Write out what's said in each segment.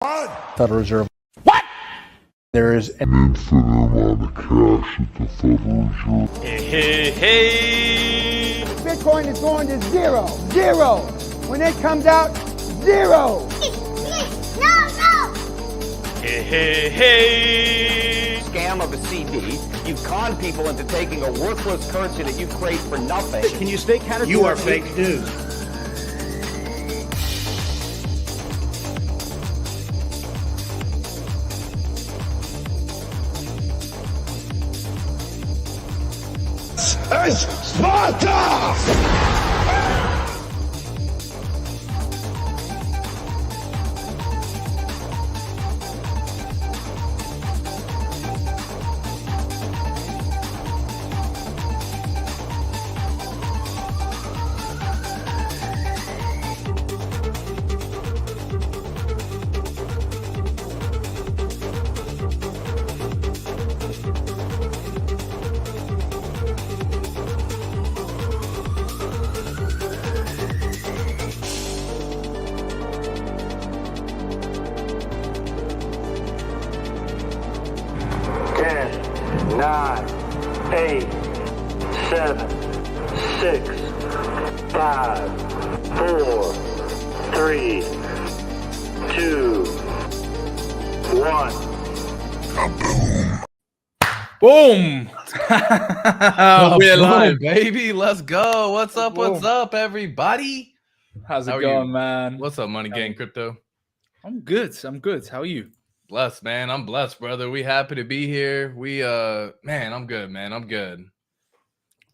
Federal Reserve. What? There is an infinite amount of cash at the Federal Reserve. Hey. Bitcoin is going to zero. Zero. When it comes out, zero. No. Hey. Scam of a CD. You've conned people into taking a worthless currency that you create for nothing. Can you stay categorically? You are fake news. It's Sparta! Nine, 8, 7, 6, 5, 4, 3, 2, 1. Boom! We're live, baby. Let's go. What's up? What's up, everybody? How's it How are going, you? man? What's up, Money Gang Crypto? I'm good. How are you? Blessed, man. I'm blessed, brother. We happy to be here. Man, I'm good, man. I'm good.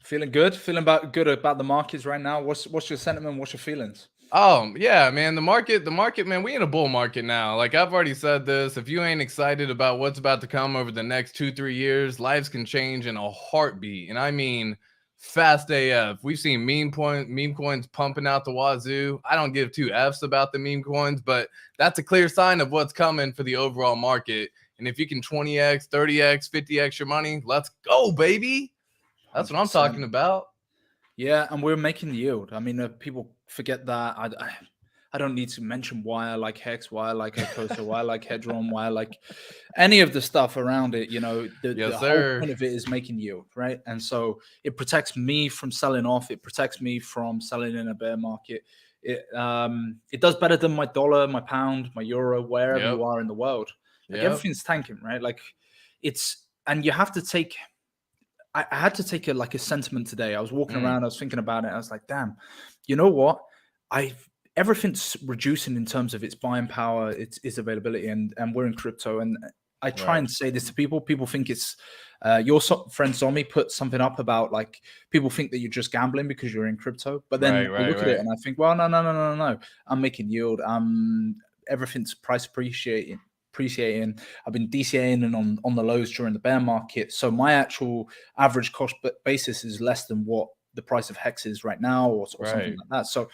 Feeling good? Feeling good about the markets right now? What's your sentiment? What's your feelings? Oh, yeah, man. The market, man, we in a bull market now. Like I've already said this, if you ain't excited about what's about to come over the next 2-3 years, lives can change in a heartbeat. And I mean fast AF. We've seen meme coins pumping out the wazoo. I don't give two F's about the meme coins, but that's a clear sign of what's coming for the overall market. And if you can 20x, 30x, 50x your money, let's go, baby. That's what I'm talking about. Yeah, and we're making the yield. I mean, people forget that. I don't need to mention why I like HEX, why I like Icosa, why I like Hedron, why I like any of the stuff around it. You know, the whole point of it is making yield, right? And so it protects me from selling off. It protects me from selling in a bear market. It does better than my dollar, my pound, my euro, wherever you are in the world. Like everything's tanking, right? Like and you have to take. I had to take a sentiment today. I was walking around, I was thinking about it. I was like, damn, you know what? Everything's reducing in terms of its buying power, its availability, and we're in crypto. And I try and say this to people. People think it's your friend Zombie put something up about like people think that you're just gambling because you're in crypto. But then I look at it and I think, well, no. I'm making yield. Everything's price appreciating. I've been DCAing and on the lows during the bear market. So my actual average cost basis is less than what the price of HEX is right now or something like that. So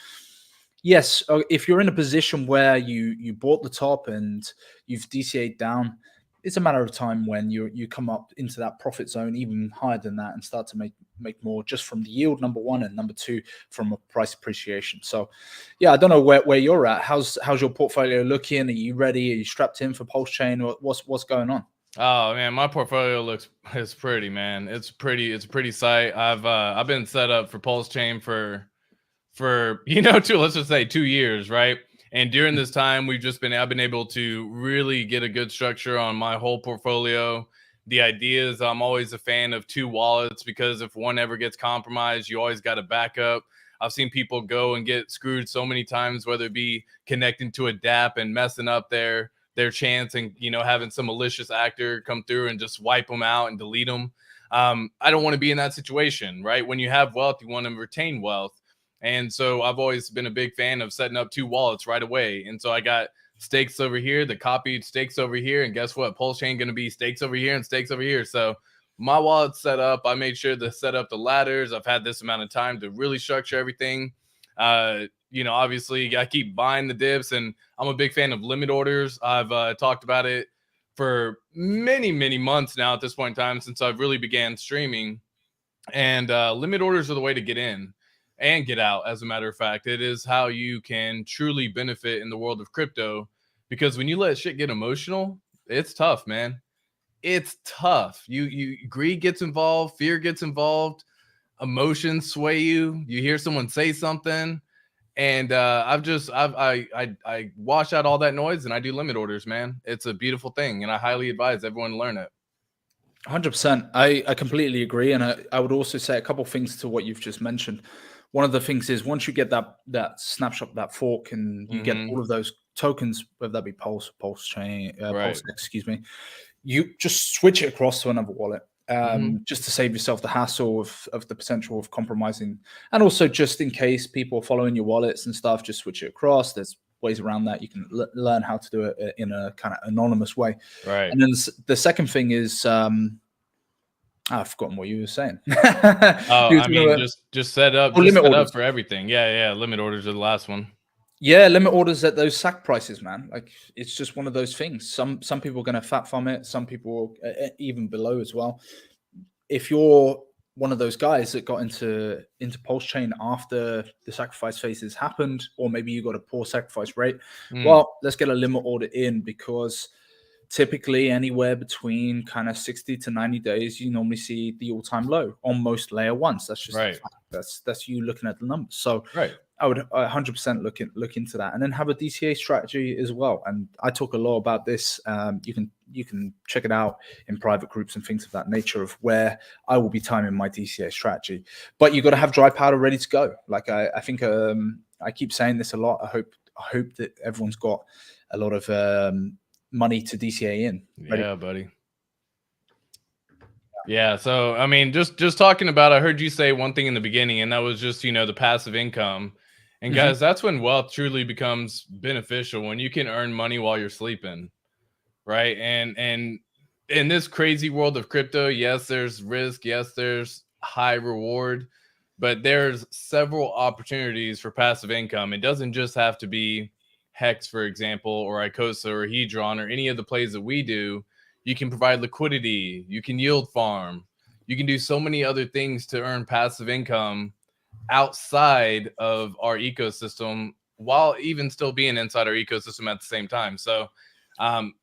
yes, if you're in a position where you bought the top and you've DCA'd down, it's a matter of time when you come up into that profit zone, even higher than that, and start to make more just from the yield, number one, and number two, from a price appreciation. So yeah, I don't know where you're at. How's your portfolio looking? Are you ready? Are you strapped in for PulseChain? What's going on? Oh man, my portfolio it's pretty, man. It's a pretty sight. I've been set up for PulseChain for let's just say 2 years, right? And during this time, I've been able to really get a good structure on my whole portfolio. The idea is I'm always a fan of 2 wallets because if one ever gets compromised, you always got a backup. I've seen people go and get screwed so many times, whether it be connecting to a DApp and messing up their chance and, having some malicious actor come through and just wipe them out and delete them. I don't want to be in that situation, right? When you have wealth, you want to retain wealth. And so I've always been a big fan of setting up 2 wallets right away. And so I got stakes over here, the copied stakes over here. And guess what? PulseChain going to be stakes over here and stakes over here. So my wallet's set up. I made sure to set up the ladders. I've had this amount of time to really structure everything. Obviously I keep buying the dips, and I'm a big fan of limit orders. I've talked about it for many, many months now at this point in time since I've really began streaming. And limit orders are the way to get in and get out. As a matter of fact, it is how you can truly benefit in the world of crypto, because when you let shit get emotional, it's tough, man. It's tough. You greed gets involved, fear gets involved, emotions sway you. You hear someone say something, and I wash out all that noise and I do limit orders, man. It's a beautiful thing, and I highly advise everyone to learn it. 100%. I completely agree, and I would also say a couple things to what you've just mentioned. One of the things is once you get that snapshot, that fork, and you get all of those tokens, whether that be PulseChain, PulseX, excuse me, you just switch it across to another wallet, just to save yourself the hassle of the potential of compromising, and also just in case people are following your wallets and stuff, just switch it across. There's ways around that. You can learn how to do it in a kind of anonymous way. Right. And then the second thing is, I've forgotten what you were saying. I mean, just set up, limit orders for everything. Yeah. Limit orders are the last one. Yeah, limit orders at those sack prices, man. Like, it's just one of those things. Some people are going to fat farm it. Some people even below as well. If you're one of those guys that got into PulseChain after the sacrifice phases happened, or maybe you got a poor sacrifice rate, well, let's get a limit order in, because typically anywhere between kind of 60 to 90 days, you normally see the all-time low on most layer ones. That's just right. That's you looking at the numbers. So right. I would 100% look into that, and then have a DCA strategy as well. And I talk a lot about this. You can check it out in private groups and things of that nature, of where I will be timing my DCA strategy. But you got to have dry powder ready to go. Like I think I keep saying this a lot. I hope that everyone's got a lot of money to DCA in. Ready. Yeah, buddy. Yeah, so I mean, just talking about, I heard you say one thing in the beginning, and that was just, the passive income. And guys, that's when wealth truly becomes beneficial, when you can earn money while you're sleeping, right? And in this crazy world of crypto, yes, there's risk, yes, there's high reward, but there's several opportunities for passive income. It doesn't just have to be HEX, for example, or Icosa or Hedron or any of the plays that we do. You can provide liquidity, you can yield farm, you can do so many other things to earn passive income outside of our ecosystem, while even still being inside our ecosystem at the same time. So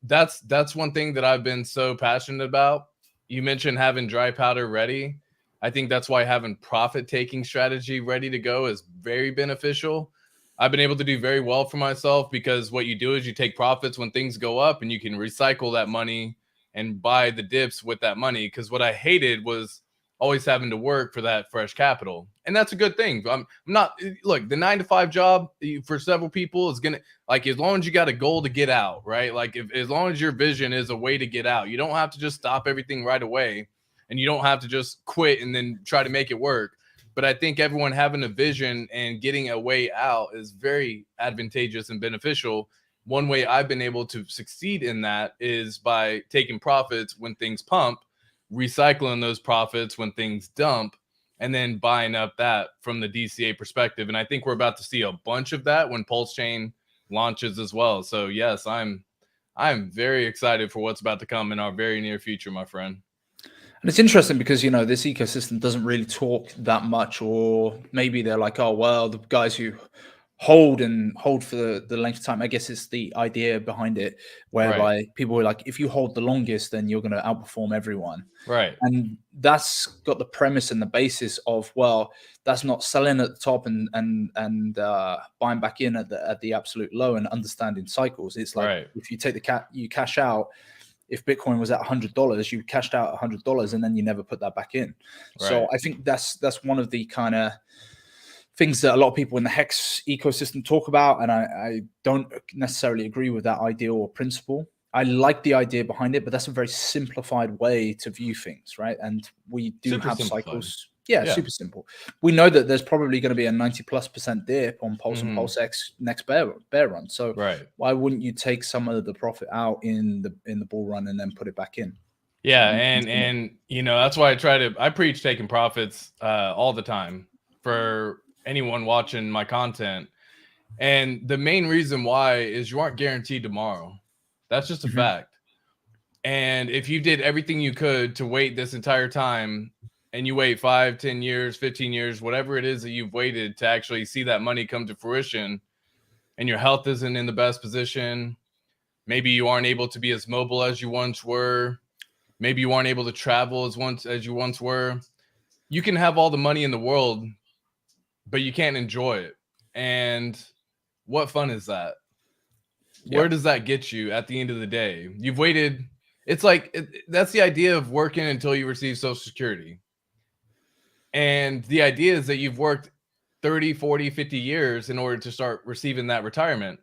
that's one thing that I've been so passionate about. You mentioned having dry powder ready. I think that's why having profit-taking strategy ready to go is very beneficial. I've been able to do very well for myself, because what you do is you take profits when things go up, and you can recycle that money and buy the dips with that money. Because what I hated was always having to work for that fresh capital. And that's a good thing. I'm not, look, the 9-to-5 job for several people is going to, like, as long as you got a goal to get out, right? Like, as long as your vision is a way to get out, you don't have to just stop everything right away, and you don't have to just quit and then try to make it work. But I think everyone having a vision and getting a way out is very advantageous and beneficial. One way I've been able to succeed in that is by taking profits when things pump, recycling those profits when things dump, and then buying up that from the DCA perspective. And I think we're about to see a bunch of that when PulseChain launches as well. So yes, I'm very excited for what's about to come in our very near future, my friend. And it's interesting because, this ecosystem doesn't really talk that much, or maybe they're like, oh, well, the guys who hold for the length of time. I guess it's the idea behind it, whereby people are like, if you hold the longest, then you're going to outperform everyone. Right. And that's got the premise and the basis of, well, that's not selling at the top and buying back in at the absolute low and understanding cycles. It's like, if you take you cash out. If Bitcoin was at $100, you cashed out $100 and then you never put that back in. Right. So I think that's one of the kind of things that a lot of people in the HEX ecosystem talk about. And I don't necessarily agree with that idea or principle. I like the idea behind it, but that's a very simplified way to view things, right? And we do have cycles. Yeah, super simple. We know that there's probably going to be a 90+% dip on Pulse and PulseX next bear run. So why wouldn't you take some of the profit out in the bull run and then put it back in? Yeah, and that's why I preach taking profits all the time for anyone watching my content. And the main reason why is you aren't guaranteed tomorrow. That's just a fact. And if you did everything you could to wait this entire time, and you wait 5, 10 years, 15 years, whatever it is that you've waited to actually see that money come to fruition, and your health isn't in the best position, Maybe you aren't able to be as mobile as you once were. Maybe you aren't able to travel as you once were. You can have all the money in the world, but you can't enjoy it. And what fun is that? Where does that get you at the end of the day? You've waited. It's like, that's the idea of working until you receive Social Security. And the idea is that you've worked 30, 40, 50 years in order to start receiving that retirement.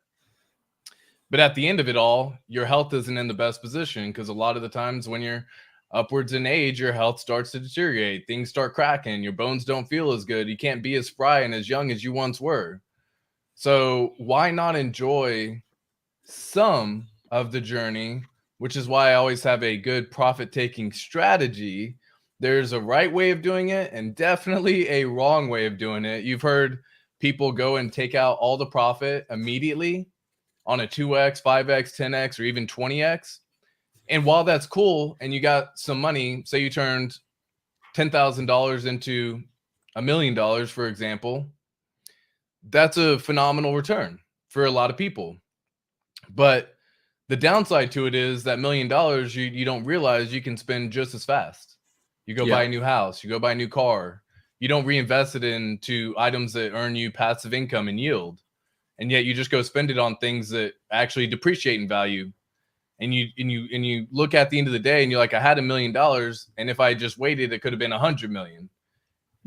But at the end of it all, your health isn't in the best position, because a lot of the times when you're upwards in age, your health starts to deteriorate. Things start cracking. Your bones don't feel as good. You can't be as spry and as young as you once were. So why not enjoy some of the journey, which is why I always have a good profit-taking strategy. There's a right way of doing it and definitely a wrong way of doing it. You've heard people go and take out all the profit immediately on a 2x, 5x, 10x, or even 20x. And while that's cool and you got some money, say you turned $10,000 into $1 million, for example, that's a phenomenal return for a lot of people. But the downside to it is that $1 million you don't realize you can spend just as fast. You go buy a new house, you go buy a new car. You don't reinvest it into items that earn you passive income and yield. And yet you just go spend it on things that actually depreciate in value. And you look at the end of the day and you're like, I had $1 million, and if I just waited, it could have been 100 million.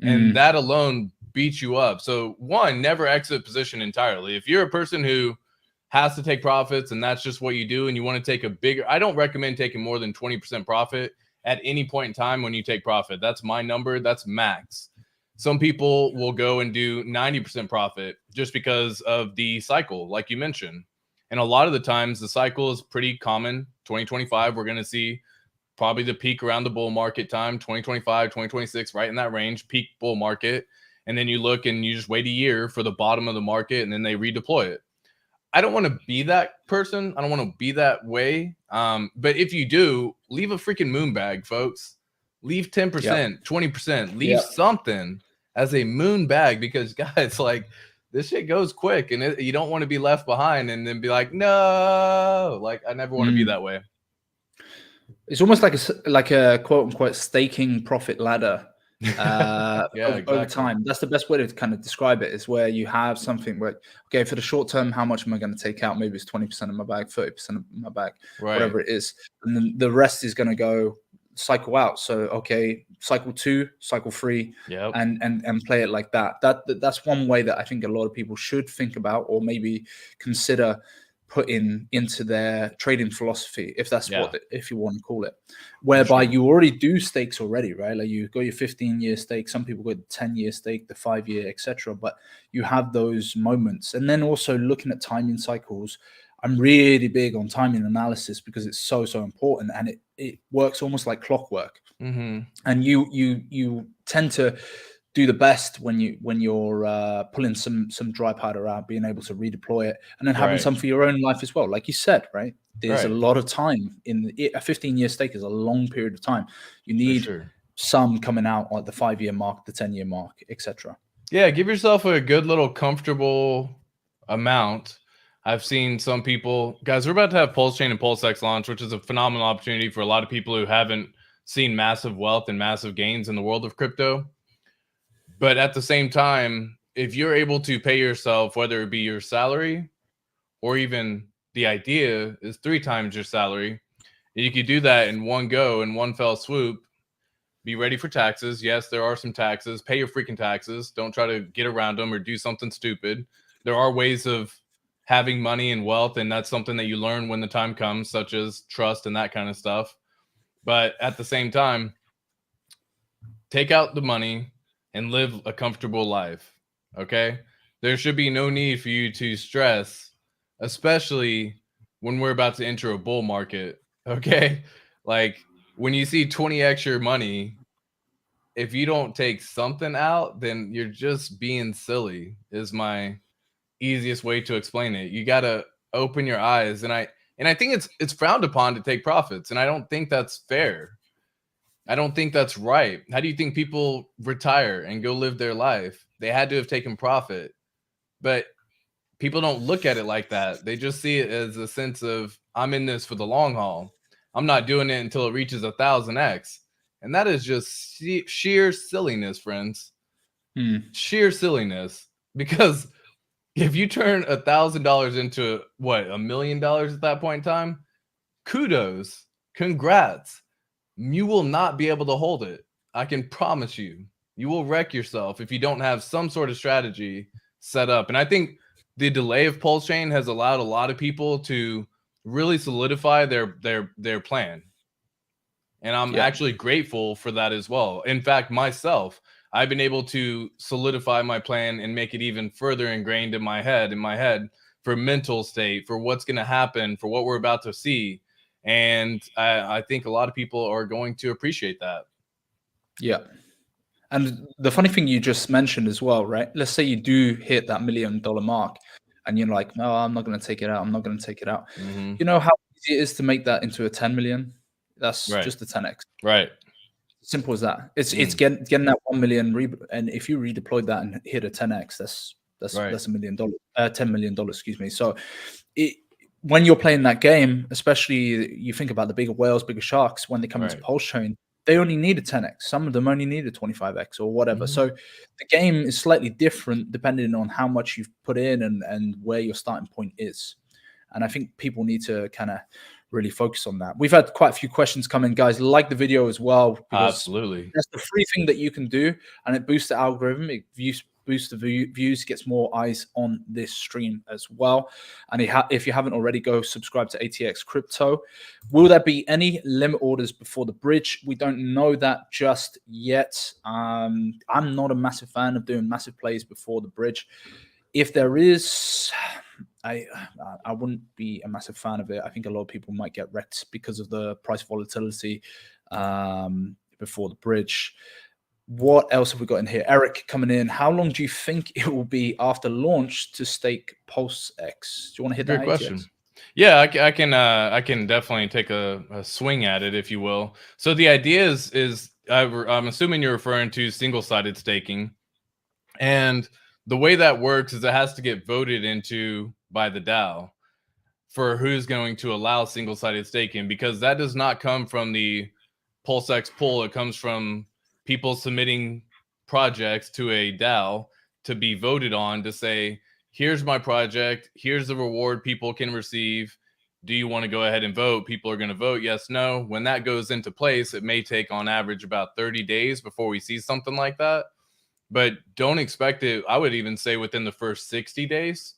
And that alone beats you up. So one, never exit position entirely. If you're a person who has to take profits and that's just what you do, and you want to take a bigger, I don't recommend taking more than 20% profit at any point in time when you take profit. That's my number. That's max. Some people will go and do 90% profit just because of the cycle, like you mentioned. And a lot of the times the cycle is pretty common. 2025, we're going to see probably the peak around the bull market time. 2025, 2026, right in that range, peak bull market. And then you look and you just wait a year for the bottom of the market, and then they redeploy it. I don't want to be that person. I don't want to be that way. But if you do, leave a freaking moon bag, folks. Leave 10%, 20%, leave something as a moon bag, because guys, like, this shit goes quick, and you don't want to be left behind and then be like, no, like, I never want to be that way. It's almost like a quote unquote staking profit ladder. Over time. That's the best way to kind of describe it, is where you have something where, okay, for the short term, how much am I going to take out? Maybe it's 20% of my bag, 30% of my bag, whatever it is. And then the rest is going to go cycle out. So, okay, cycle 2, cycle 3, and play it like that. That's one way that I think a lot of people should think about, or maybe consider putting into their trading philosophy, if that's if you want to call it, whereby you already do stakes already, right? Like you got your 15-year stake, some people got the 10-year stake, the 5-year, etc. But you have those moments. And then also looking at timing cycles. I'm really big on timing analysis because it's so important, and it works almost like clockwork. And you tend to do the best when you're pulling some dry powder out, being able to redeploy it, and then having some for your own life as well. Like you said, right? There's a lot of time in a 15-year stake is a long period of time. You need some coming out at the 5-year mark, the 10-year mark, etc. Yeah, give yourself a good little comfortable amount. I've seen some people, guys, we're about to have PulseChain and PulseX launch, which is a phenomenal opportunity for a lot of people who haven't seen massive wealth and massive gains in the world of crypto. But at the same time, if you're able to pay yourself, whether it be your salary or even the idea is 3 times your salary, and you could do that in one go, in one fell swoop, be ready for taxes. Yes, there are some taxes. Pay your freaking taxes. Don't try to get around them or do something stupid. There are ways of having money and wealth, and that's something that you learn when the time comes, such as trust and that kind of stuff. But at the same time, take out the money and live a comfortable life, okay? There should be no need for you to stress, especially when we're about to enter a bull market, okay? Like, when you see 20x your money, if you don't take something out, then you're just being silly, is my easiest way to explain it. You got to open your eyes, and I think it's frowned upon to take profits, and I don't think that's fair. I don't think that's right. How do you think people retire and go live their life? They had to have taken profit. But people don't look at it like that. They just see it as a sense of, I'm in this for the long haul. I'm not doing it until it reaches 1000x. And that is just sheer silliness, friends. Sheer silliness. Because if you turn $1,000 into what, $1 million at that point in time, kudos, congrats. You will not be able to hold it. I can promise you. You will wreck yourself if you don't have some sort of strategy set up. And I think the delay of PulseChain has allowed a lot of people to really solidify their plan. And I'm actually grateful for that as well. In fact, myself, I've been able to solidify my plan and make it even further ingrained in my head for mental state, for what's going to happen, for what we're about to see. And I think a lot of people are going to appreciate that. Yeah. And the funny thing you just mentioned as well, right? Let's say you do hit that $1 million mark and you're like, no, I'm not going to take it out. I'm not going to take it out. You know how easy it is to make that into a 10 million? That's just a 10x. Right. Simple as that. It's getting that 1 million, and if you redeploy that and hit a 10x, that's $1 million, $10 million, excuse me. So when you're playing that game, especially you think about the bigger whales, bigger sharks, when they come into PulseChain, they only need a 10x. Some of them only need a 25x or whatever. So the game is slightly different depending on how much you've put in and where your starting point is. And I think people need to kind of really focus on that. We've had quite a few questions come in, guys. Like the video as well. Absolutely. That's the free thing that you can do, and it boosts the algorithm. It boosts the views, gets more eyes on this stream as well. And if you haven't already, go subscribe to ATXCrypto. Will there be any limit orders before the bridge? We don't know that just yet. I'm not a massive fan of doing massive plays before the bridge. If there is, I wouldn't be a massive fan of it. I think a lot of people might get wrecked because of the price volatility before the bridge. What else have we got in here? Eric coming in. How long do you think it will be after launch to stake PulseX? Do you want to hit that? Great question. ATX? Yeah, I can definitely take a swing at it, if you will. So the idea is I'm assuming you're referring to single-sided staking, and the way that works is it has to get voted into by the DAO for who's going to allow single-sided staking, because that does not come from the PulseX pool. It comes from people submitting projects to a DAO to be voted on to say, here's my project, here's the reward people can receive. Do you want to go ahead and vote? People are going to vote yes, no. When that goes into place, it may take on average about 30 days before we see something like that. But don't expect it. I would even say within the first 60 days.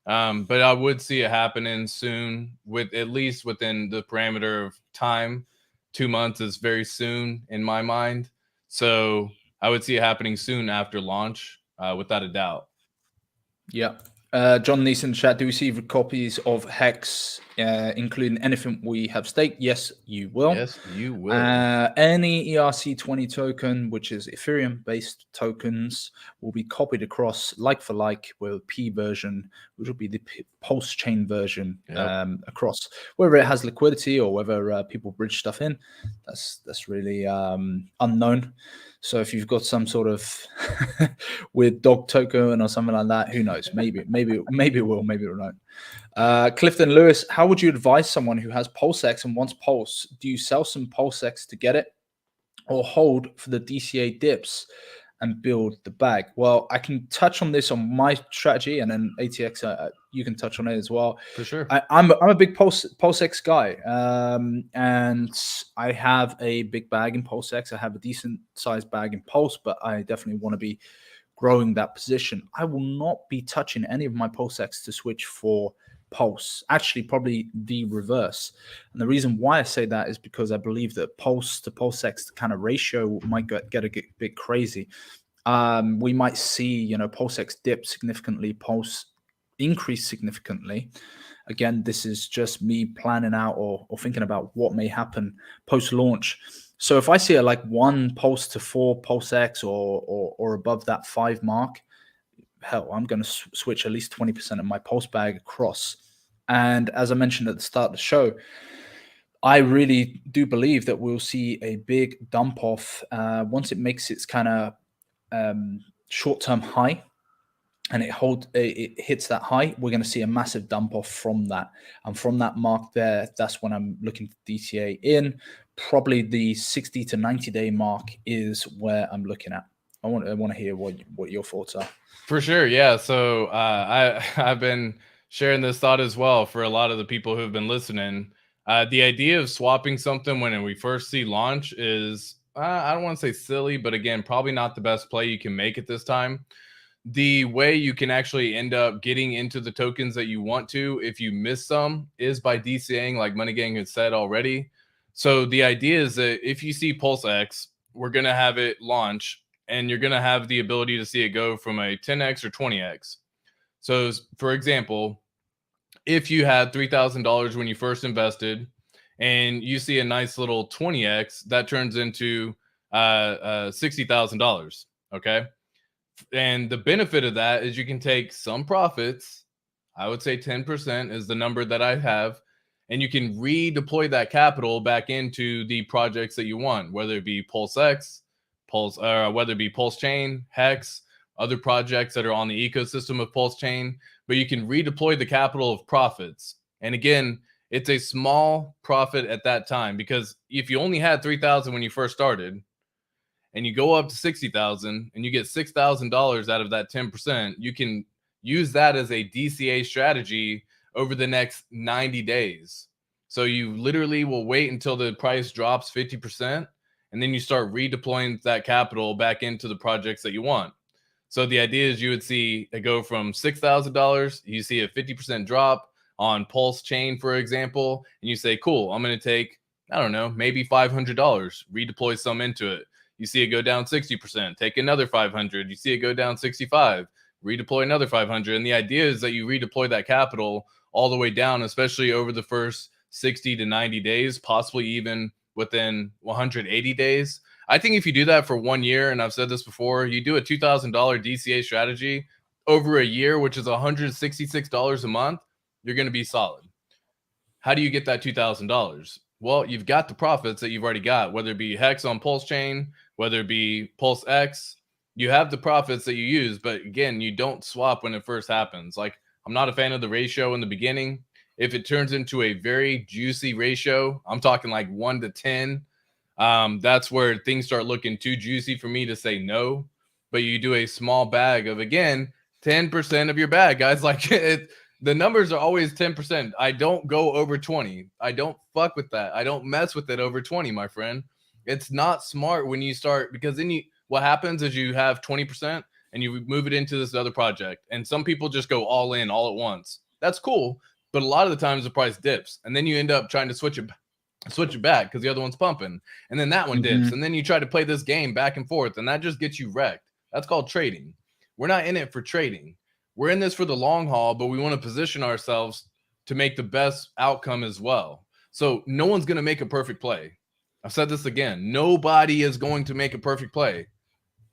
But I would see it happening soon, with at least within the parameter of time. 2 months is very soon in my mind. So I would see it happening soon after launch, without a doubt. Yeah. John Neeson chat, do we see copies of HEX, including anything we have staked? Yes, you will. Yes, you will. Any ERC20 token, which is Ethereum-based tokens, will be copied across like for like with P version, which will be the PulseChain version across. Whether it has liquidity or whether people bridge stuff in, that's really unknown. So if you've got some sort of weird dog token or something like that, who knows? Maybe it will, maybe it won't. Clifton Lewis, how would you advise someone who has PulseX and wants Pulse? Do you sell some PulseX to get it, or hold for the DCA dips and build the bag? Well, I can touch on this on my strategy, and then ATX, you can touch on it as well. For sure. I'm a big PulseX guy, and I have a big bag in PulseX. I have a decent sized bag in Pulse, but I definitely want to be growing that position. I will not be touching any of my PulseX to switch for Pulse. Actually, probably the reverse. And the reason why I say that is because I believe that Pulse to PulseX kind of ratio might get a bit crazy. We might see, PulseX dip significantly, Pulse increase significantly. Again, this is just me planning out or thinking about what may happen post-launch. So if I see a like 1 Pulse to 4 PulseX or above that 5 mark, hell, I'm going to switch at least 20% of my Pulse bag across. And as I mentioned at the start of the show, I really do believe that we'll see a big dump off once it makes its kind of short-term high. and it hits that high, we're going to see a massive dump off from that. And from that mark there, that's when I'm looking to DCA in. Probably the 60 to 90 day mark is where I'm looking at. I want to hear what your thoughts are. For sure, yeah. So I've been sharing this thought as well for a lot of the people who've been listening. The idea of swapping something when we first see launch is, I don't want to say silly, but again, probably not the best play you can make at this time. The way you can actually end up getting into the tokens that you want to, if you miss some, is by DCAing, like Money Gang had said already. So the idea is that if you see PulseX, we're going to have it launch, and you're going to have the ability to see it go from a 10x or 20x. So, for example, if you had $3,000 when you first invested and you see a nice little 20x, that turns into $60,000. Okay. And the benefit of that is you can take some profits. I would say 10% is the number that I have. And you can redeploy that capital back into the projects that you want, whether it be PulseX, whether it be PulseChain, HEX, other projects that are on the ecosystem of PulseChain, but you can redeploy the capital of profits. And again, it's a small profit at that time, because if you only had 3,000 when you first started and you go up to 60,000 and you get $6,000 out of that 10%, you can use that as a DCA strategy over the next 90 days. So you literally will wait until the price drops 50%, and then you start redeploying that capital back into the projects that you want. So the idea is you would see it go from $6,000, you see a 50% drop on PulseChain, for example, and you say, cool, I'm going to take, I don't know, maybe $500, redeploy some into it. You see it go down 60%, take another 500, you see it go down 65, redeploy another 500. And the idea is that you redeploy that capital all the way down, especially over the first 60 to 90 days, possibly even within 180 days. I think if you do that for 1 year, and I've said this before, you do a $2,000 DCA strategy over a year, which is $166 a month, you're going to be solid. How do you get that $2,000? Well, you've got the profits that you've already got, whether it be HEX on PulseChain, whether it be PulseX, you have the profits that you use. But again, you don't swap when it first happens. Like, I'm not a fan of the ratio in the beginning. If it turns into a very juicy ratio, I'm talking like 1 to 10, that's where things start looking too juicy for me to say no. But you do a small bag of, again, 10% of your bag, guys. Like, the numbers are always 10%. I don't go over 20. I don't fuck with that. I don't mess with it over 20, my friend. It's not smart when you start, because then what happens is you have 20% and you move it into this other project. And some people just go all in all at once. That's cool. But a lot of the times the price dips, and then you end up trying to switch it back because the other one's pumping, and then that one dips, and then you try to play this game back and forth, and that just gets you wrecked. That's called trading. We're not in it for trading. We're in this for the long haul, but we want to position ourselves to make the best outcome as well. So no one's going to make a perfect play. I've said this again. Nobody is going to make a perfect play.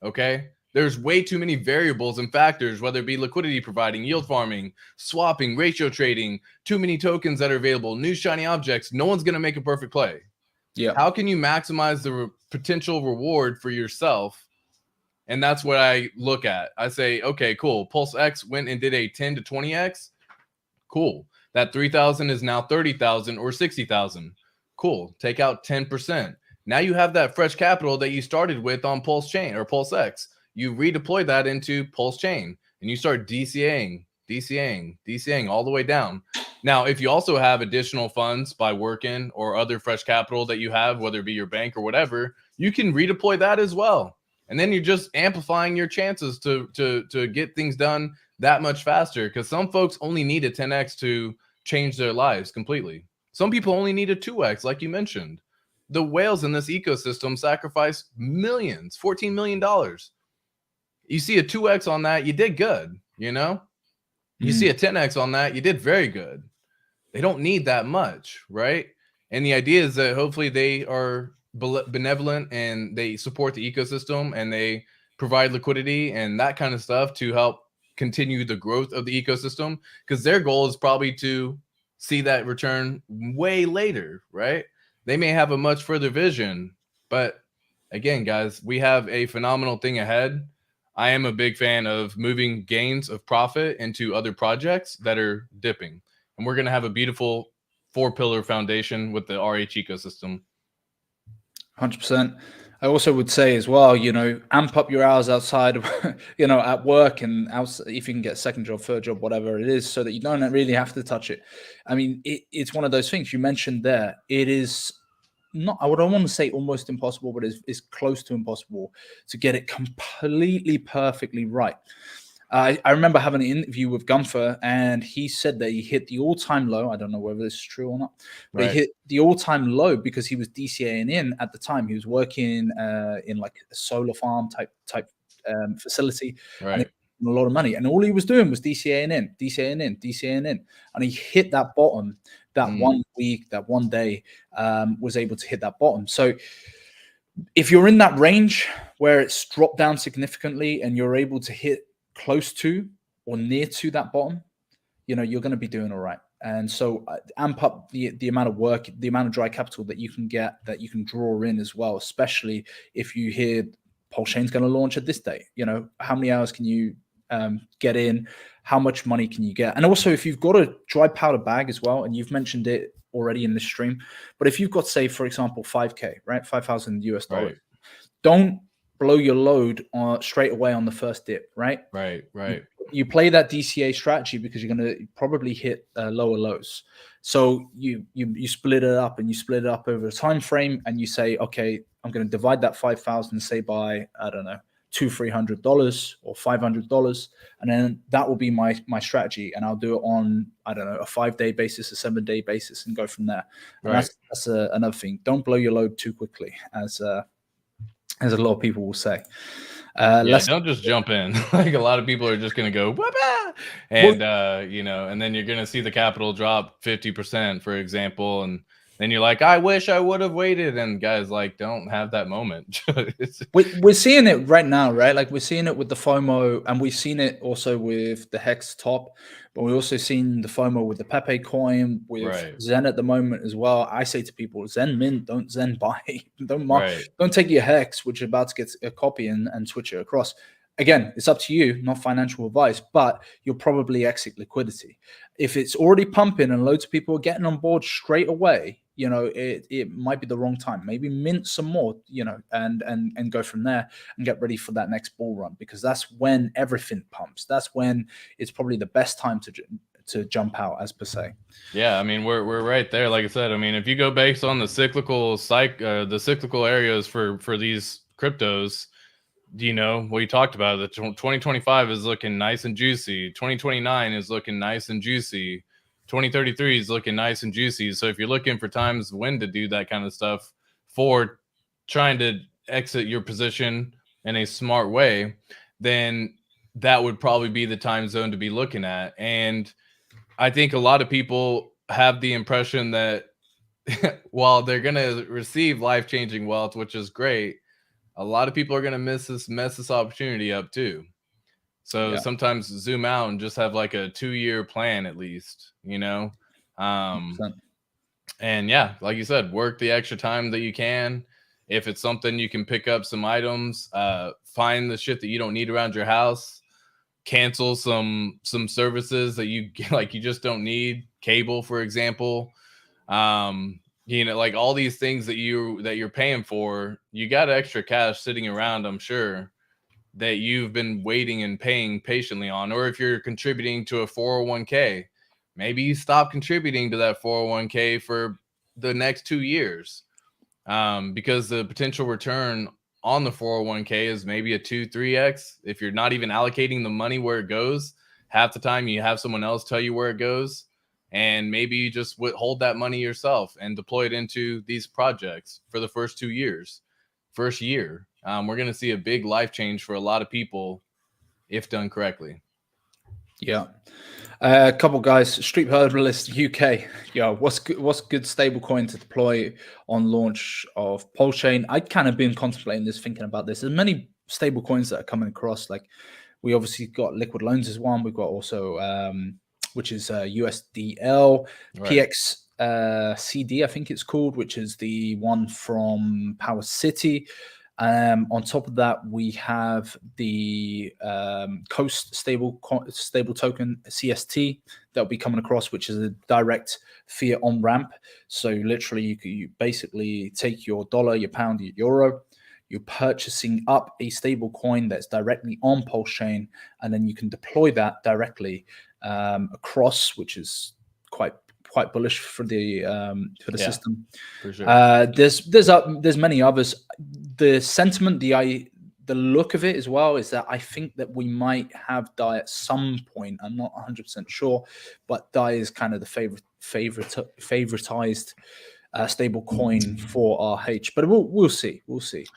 Okay? There's way too many variables and factors, whether it be liquidity providing, yield farming, swapping, ratio trading, too many tokens that are available, new shiny objects. No one's going to make a perfect play. Yeah. How can you maximize the potential reward for yourself? And that's what I look at. I say, okay, cool. PulseX went and did a 10 to 20x. Cool. That 3,000 is now 30,000 or 60,000. Cool. Take out 10%. Now you have that fresh capital that you started with on PulseChain or PulseX. You redeploy that into PulseChain, and you start DCAing all the way down. Now, if you also have additional funds by working or other fresh capital that you have, whether it be your bank or whatever, you can redeploy that as well. And then you're just amplifying your chances to get things done that much faster, because some folks only need a 10x to change their lives completely. Some people only need a 2x, like you mentioned. The whales in this ecosystem sacrifice millions, $14 million. You see a 2x on that, you did good, you know? You see a 10x on that, you did very good. They don't need that much, right? And the idea is that hopefully they are benevolent and they support the ecosystem and they provide liquidity and that kind of stuff to help continue the growth of the ecosystem, because their goal is probably to see that return way later, right? They may have a much further vision, but again, guys, we have a phenomenal thing ahead. I am a big fan of moving gains of profit into other projects that are dipping. And we're going to have a beautiful 4-pillar foundation with the RH ecosystem. 100%. I also would say as well, you know, amp up your hours outside of, you know, at work and outside, if you can get a second job, third job, whatever it is, so that you don't really have to touch it. I mean, it's one of those things you mentioned there. It is not, I don't want to say almost impossible, but it's close to impossible to get it completely perfectly right. I remember having an interview with Gunther, and he said that he hit the all-time low. I don't know whether this is true or not, but he hit the all-time low because he was DCAing in at the time. He was working in like a solar farm type facility, and he a lot of money. And all he was doing was DCAing in, and he hit that bottom that 1 week, that one day, was able to hit that bottom. So if you're in that range where it's dropped down significantly and you're able to hit close to or near to that bottom, you know, you're going to be doing all right. And so amp up the amount of work, the amount of dry capital that you can get, that you can draw in as well, especially if you hear PulseChain's going to launch at this date. You know, how many hours can you get in? How much money can you get? And also, if you've got a dry powder bag as well, and you've mentioned it already in this stream, but if you've got, say, for example, 5K, right, 5,000 US dollars, don't blow your load straight away on the first dip, right? Right. You play that DCA strategy because you're going to probably hit lower lows. So you split it up, and you split it up over a time frame, and you say, okay, I'm going to divide that 5,000, say, by, I don't know, $200-$300 or $500, and then that will be my strategy, and I'll do it on, I don't know, a 5-day basis, a 7-day basis, and go from there. And that's another thing. Don't blow your load too quickly, as a lot of people will say. Don't just jump in. Like, a lot of people are just going to go, wah-bah! And you know, and then you're going to see the capital drop 50%, for example, and then you're like, I wish I would have waited. And guys, like, don't have that moment. We're seeing it right now, right? Like, we're seeing it with the FOMO, and we've seen it also with the Hex top, but we're also seeing the FOMO with the Pepe coin, with Zen at the moment as well. I say to people, Zen mint, don't Zen buy. Don't take your Hex, which is about to get a copy, and switch it across. Again, it's up to you, not financial advice, but you'll probably exit liquidity. If it's already pumping and loads of people are getting on board straight away, you know, it might be the wrong time. Maybe mint some more, you know, and go from there and get ready for that next bull run, because that's when everything pumps. That's when it's probably the best time to jump out, as per se. Yeah, I mean, we're right there. Like I said, I mean, if you go based on the cyclical areas for these cryptos, you know, we talked about it. 2025 is looking nice and juicy. 2029 is looking nice and juicy. 2033 is looking nice and juicy. So if you're looking for times when to do that kind of stuff for trying to exit your position in a smart way, then that would probably be the time zone to be looking at. And I think a lot of people have the impression that while they're going to receive life-changing wealth, which is great, a lot of people are going to mess this opportunity up too. So sometimes zoom out and just have like a 2-year plan at least, you know? And yeah, like you said, work the extra time that you can. If it's something you can pick up some items, find the shit that you don't need around your house, cancel some services that you just don't need, cable, for example. You know, like all these things that you're paying for, you got extra cash sitting around, I'm sure, that you've been waiting and paying patiently on. Or if you're contributing to a 401k, maybe you stop contributing to that 401k for the next 2 years, because the potential return on the 401k is maybe a 2-3x. If you're not even allocating the money where it goes, half the time you have someone else tell you where it goes, and maybe you just hold that money yourself and deploy it into these projects for the first 2 years. First year, we're going to see a big life change for a lot of people if done correctly. Yeah. A couple guys, Street Herbalist UK. Yeah, what's good stable coin to deploy on launch of PulseChain? I'd kind of been contemplating this, thinking about this. There's many stable coins that are coming across. Like, we obviously got Liquid Loans as one. We've got also which is USDL, PX CD, I think it's called, which is the one from Power City. On top of that, we have the Coast stable token CST that will be coming across, which is a direct fiat on ramp. So literally, you basically take your dollar, your pound, your euro. You're purchasing up a stable coin that's directly on PulseChain, and then you can deploy that directly across, which is quite bullish for the system. For sure. There's many others. The sentiment, the look of it as well is that I think that we might have DAI at some point. I'm not 100% sure, but DAI is kind of the favoritized stable coin for RH, but we'll see.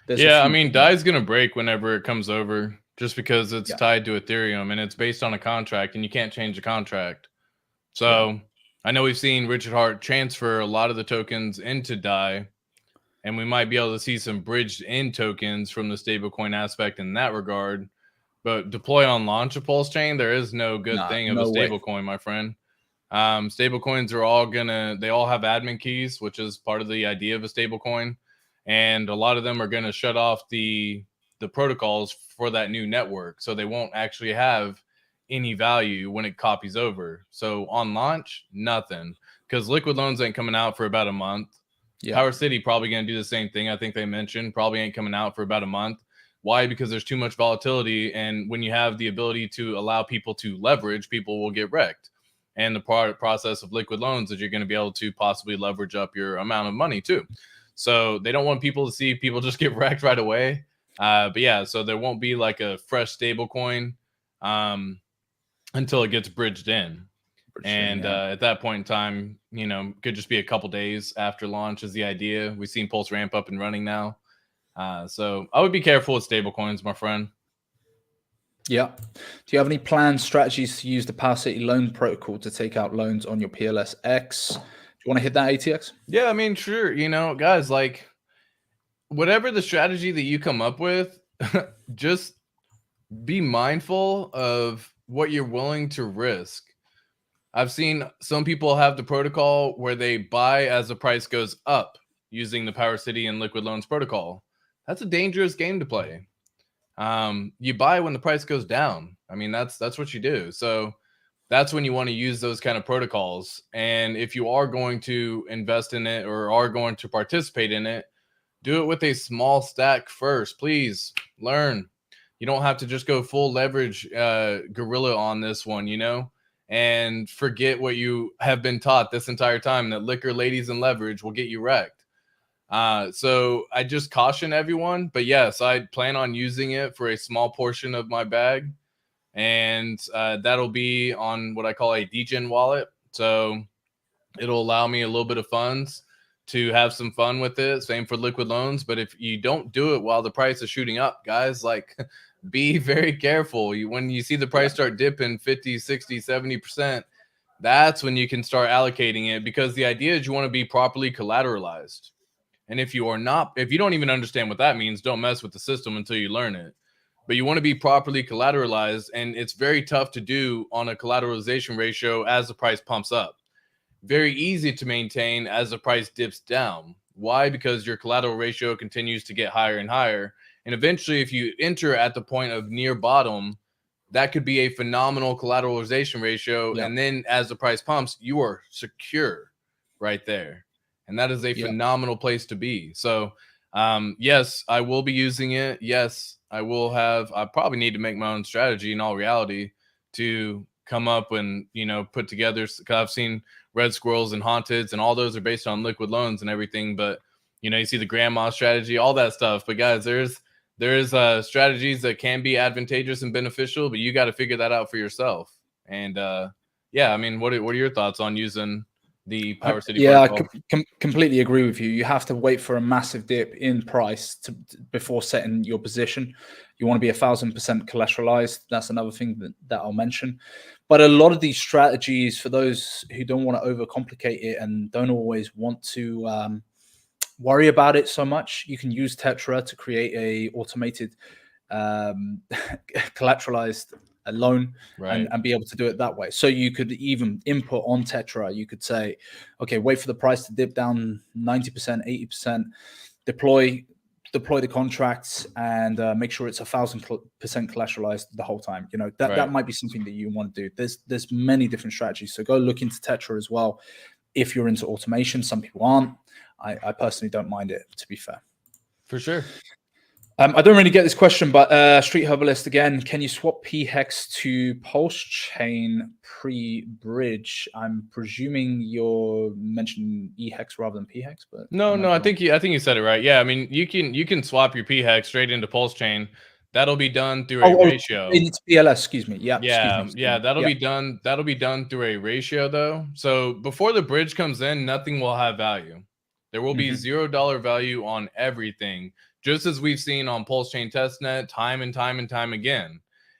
I mean, DAI is gonna break whenever it comes over, just because it's tied to Ethereum and it's based on a contract, and you can't change the contract. So I know we've seen Richard Hart transfer a lot of the tokens into DAI, and we might be able to see some bridged in tokens from the stablecoin aspect in that regard. But deploy on launch of PulseChain, there is no good thing of a stablecoin, my friend. Stable coins are they all have admin keys, which is part of the idea of a stable coin. And a lot of them are going to shut off the protocols for that new network. So they won't actually have any value when it copies over. So on launch, nothing, because liquid loans ain't coming out for about a month. Power City probably going to do the same thing. I think they mentioned probably ain't coming out for about a month. Why? Because there's too much volatility. And when you have the ability to allow people to leverage, people will get wrecked. And the process of liquid loans is you're going to be able to possibly leverage up your amount of money too. So they don't want people to see people just get wrecked right away. But yeah, so there won't be like a fresh stable coin until it gets bridged in. At that point in time, could just be a couple days after launch is the idea. We've seen Pulse ramp up and running now. So I would be careful with stable coins, my friend. Yeah. Do you have any planned strategies to use the Power City loan protocol to take out loans on your PLSX? Do you want to hit that, ATX? Yeah, I mean, sure. Guys, like whatever the strategy that you come up with, just be mindful of what you're willing to risk. I've seen some people have the protocol where they buy as the price goes up using the Power City and Liquid Loans protocol. That's a dangerous game to play. You buy when the price goes down. I mean, that's what you do. So that's when you want to use those kind of protocols. And if you are going to invest in it or are going to participate in it, do it with a small stack first. Please learn. You don't have to just go full leverage gorilla on this one, and forget what you have been taught this entire time, that liquor, ladies, and leverage will get you wrecked. So I just caution everyone, but yes, I plan on using it for a small portion of my bag, and that'll be on what I call a degen wallet. So it'll allow me a little bit of funds to have some fun with it. Same for liquid loans. But if you don't do it while the price is shooting up, guys, like be very careful. When you see the price start dipping 50, 60, 70%, that's when you can start allocating it, because the idea is you want to be properly collateralized. And if you don't even understand what that means, don't mess with the system until you learn it. But you want to be properly collateralized, and it's very tough to do on a collateralization ratio as the price pumps up. Very easy to maintain as the price dips down. Why? Because your collateral ratio continues to get higher and higher. And eventually, if you enter at the point of near bottom, that could be a phenomenal collateralization ratio. And then as the price pumps, you are secure right there. And that is a phenomenal place to be. So, yes, I will be using it. Yes, I probably need to make my own strategy in all reality to come up and, put together. Cause I've seen Red Squirrels and Haunteds, and all those are based on liquid loans and everything. But, you see the grandma strategy, all that stuff. But guys, there's strategies that can be advantageous and beneficial, but you got to figure that out for yourself. And, I mean, what are your thoughts on using the Power City? I completely agree with you. You have to wait for a massive dip in price before setting your position. You want to be 1,000% collateralized. That's another thing that I'll mention. But a lot of these strategies, for those who don't want to overcomplicate it and don't always want to worry about it so much, you can use Tetra to create a automated collateralized loan, and be able to do it that way. So you could even input on Tetra. You could say, okay, wait for the price to dip down 90%, 80%, deploy deploy the contracts and make sure it's 1,000% collateralized the whole time. You know, that might be something that you want to do. There's many different strategies. So go look into Tetra as well. If you're into automation, some people aren't. I personally don't mind it, to be fair. For sure. I don't really get this question, but Street Herbalist again, can you swap PHEX to PulseChain pre-bridge? I'm presuming you're mentioning EHEX rather than PHEX, but no, I think you said it right. Yeah, I mean you can swap your PHEX straight into PulseChain. That'll be done through a ratio. It's BLS, excuse me. Yeah, that'll be done. That'll be done through a ratio though. So before the bridge comes in, nothing will have value. There will be $0 value on everything. Just as we've seen on PulseChain testnet time and time again.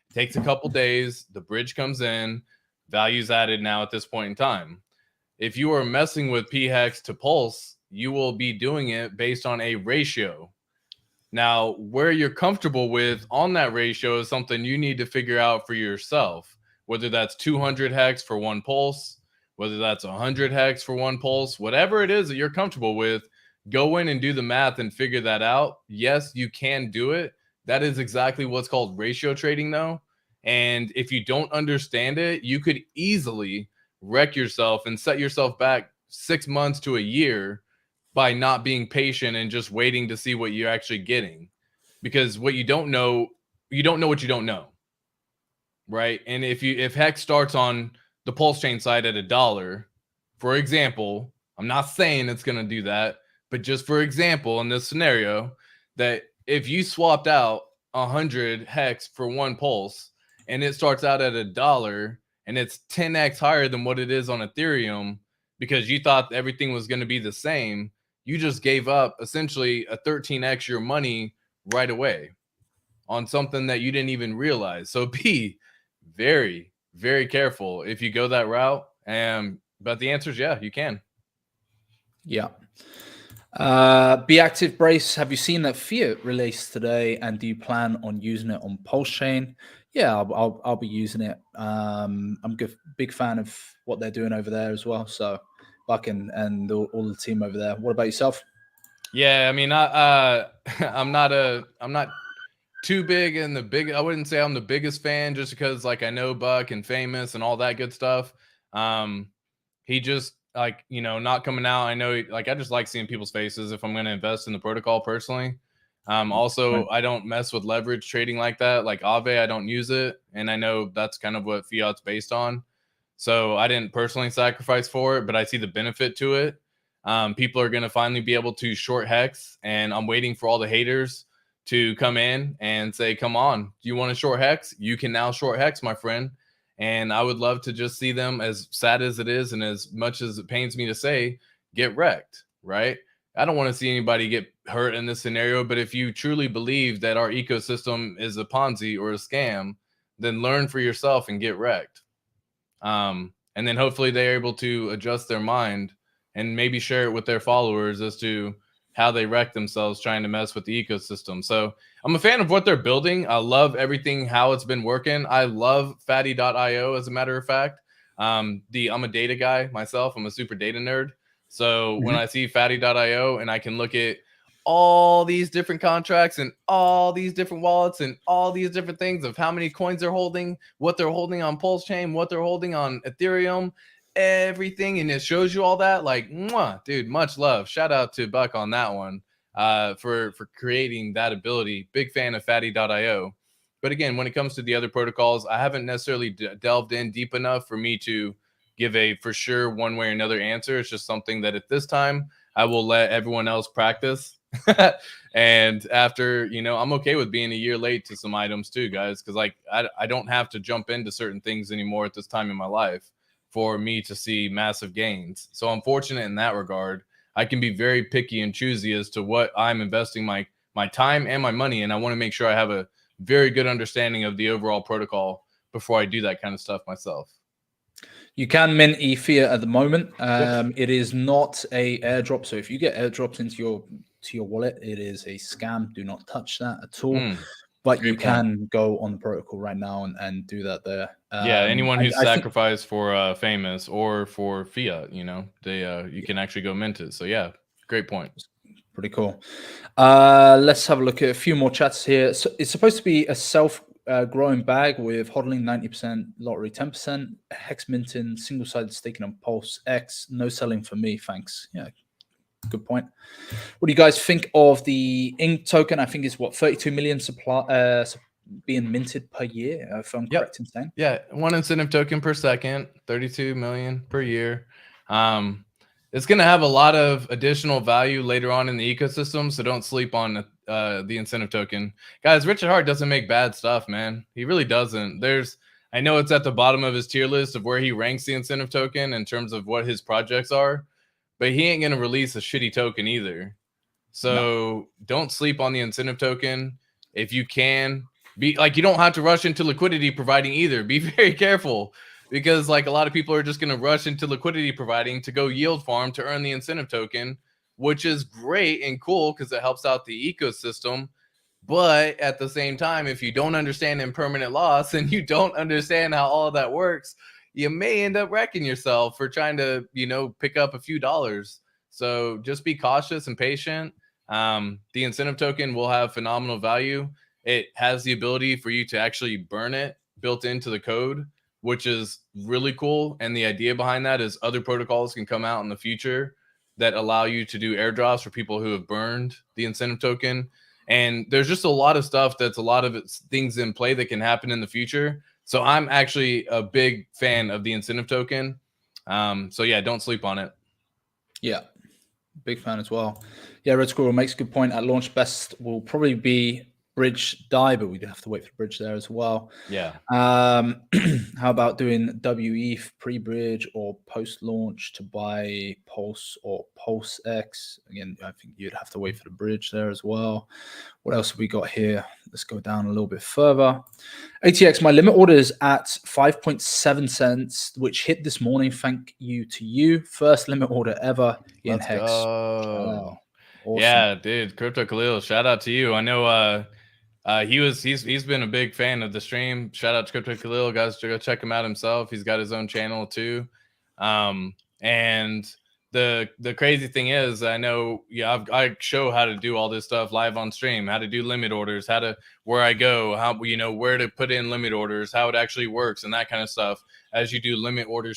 It takes a couple days, the bridge comes in, value's added now at this point in time. If you are messing with PHEX to Pulse, you will be doing it based on a ratio. Now, where you're comfortable with on that ratio is something you need to figure out for yourself, whether that's 200 hex for one pulse, whether that's 100 hex for one pulse, whatever it is that you're comfortable with. Go in and do the math and figure that out. Yes, you can do it. That is exactly what's called ratio trading, though. And if you don't understand it, you could easily wreck yourself and set yourself back 6 months to a year by not being patient and just waiting to see what you're actually getting. Because what you don't know what you don't know. Right? And if Hex starts on the PulseChain side at $1, for example, I'm not saying it's going to do that. But just for example, in this scenario, that if you swapped out 100 hex for one pulse and it starts out at $1 and it's 10x higher than what it is on Ethereum because you thought everything was going to be the same, you just gave up essentially a 13x your money right away on something that you didn't even realize. So be very, very careful if you go that route. But the answer is yeah, you can. Yeah. Be Active Brace, have you seen that Fiat released today, and do you plan on using it on PulseChain? Yeah, I'll be using it. I'm a big fan of what they're doing over there as well. So Buck and all the team over there. What about yourself? Yeah, I mean, I'm not too big in the big. I wouldn't say I'm the biggest fan just because like I know Buck and Famous and all that good stuff. He just like, you know, not coming out. I know like I just like seeing people's faces if I'm going to invest in the protocol personally. Also, I don't mess with leverage trading like that. Like Aave, I don't use it. And I know that's kind of what Fiat's based on. So I didn't personally sacrifice for it, but I see the benefit to it. People are going to finally be able to short Hex, and I'm waiting for all the haters to come in and say, come on, do you want to short Hex? You can now short Hex, my friend. And I would love to just see them, as sad as it is and as much as it pains me to say, get wrecked, right? I don't want to see anybody get hurt in this scenario, but if you truly believe that our ecosystem is a Ponzi or a scam, then learn for yourself and get wrecked. And then hopefully they're able to adjust their mind and maybe share it with their followers as to how they wreck themselves trying to mess with the ecosystem. So I'm a fan of what they're building. I love everything, how it's been working. I love fatty.io, as a matter of fact. I'm a data guy myself. I'm a super data nerd. So when I see fatty.io and I can look at all these different contracts and all these different wallets and all these different things of how many coins they're holding, what they're holding on PulseChain, what they're holding on Ethereum, everything, and it shows you all that, like, mwah, dude, much love. Shout out to Buck on that one for creating that ability. Big fan of fatty.io. But again, when it comes to the other protocols, I haven't necessarily delved in deep enough for me to give a for sure one way or another answer. It's just something that at this time I will let everyone else practice. And after, you know, I'm okay with being a year late to some items too, guys, because like I don't have to jump into certain things anymore at this time in my life for me to see massive gains. So I'm fortunate in that regard. I can be very picky and choosy as to what I'm investing my time and my money in. I want to make sure I have a very good understanding of the overall protocol before I do that kind of stuff myself. You can mint Fiat at the moment. It is not a airdrop. So if you get airdrops into your wallet, it is a scam. Do not touch that at all. But you can go on the protocol right now and do that there. Yeah, anyone who's sacrificed for Famous or for Fiat, you know, they you can actually go mint it. So yeah, great point. Pretty cool. Let's have a look at a few more chats here. So it's supposed to be a self-growing bag with hodling 90%, lottery 10%, hex minting, single-sided staking on PulseX. No selling for me, thanks. Yeah, good point. What do you guys think of the Ink token? I think it's what 32 million supply being minted per year, if I'm correct in saying. Yeah, 1 incentive token per second, 32 million per year. It's going to have a lot of additional value later on in the ecosystem, so don't sleep on the incentive token. Guys, Richard Hart doesn't make bad stuff, man. He really doesn't. I know it's at the bottom of his tier list of where he ranks the incentive token in terms of what his projects are, but he ain't going to release a shitty token either. So don't sleep on the incentive token. If you can, you don't have to rush into liquidity providing either. Be very careful. Because like a lot of people are just going to rush into liquidity providing to go yield farm to earn the incentive token, which is great and cool because it helps out the ecosystem. But at the same time, if you don't understand impermanent loss and you don't understand how all of that works, you may end up wrecking yourself for trying to, pick up a few dollars. So just be cautious and patient. The incentive token will have phenomenal value. It has the ability for you to actually burn it built into the code, which is really cool. And the idea behind that is other protocols can come out in the future that allow you to do airdrops for people who have burned the incentive token. And there's just a lot of stuff that's a lot of things in play that can happen in the future. So I'm actually a big fan of the incentive token. So yeah, don't sleep on it. Yeah, big fan as well. Yeah, Red Squirrel makes a good point. At launch, best will probably be bridge die, but we do have to wait for the bridge there as well. Yeah. How about doing WETH pre-bridge or post-launch to buy Pulse or PulseX? Again, I think you'd have to wait for the bridge there as well. What else have we got here? Let's go down a little bit further. ATX, my limit order is at 5.7 cents, which hit this morning. Thank you to you. First limit order ever in Let's HEX. go. Awesome. Yeah, dude. Crypto Khalil, shout out to you. I know he's been a big fan of the stream. Shout out to Crypto Khalil, guys. Go check him out himself. He's got his own channel too. And the crazy thing is, I know, I show how to do all this stuff live on stream, how to do limit orders, where I go, how, where to put in limit orders, how it actually works, and that kind of stuff. As you do limit order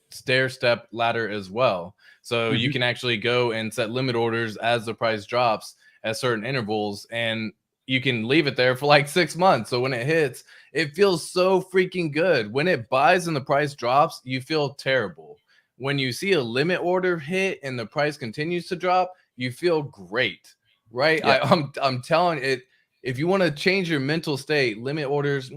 stair step ladder as well. So you can actually go and set limit orders as the price drops at certain intervals, and you can leave it there for like 6 months. So when it hits, it feels so freaking good. When it buys and the price drops, you feel terrible. When you see a limit order hit and the price continues to drop, you feel great, right? Yeah. I'm telling it. If you want to change your mental state, limit orders,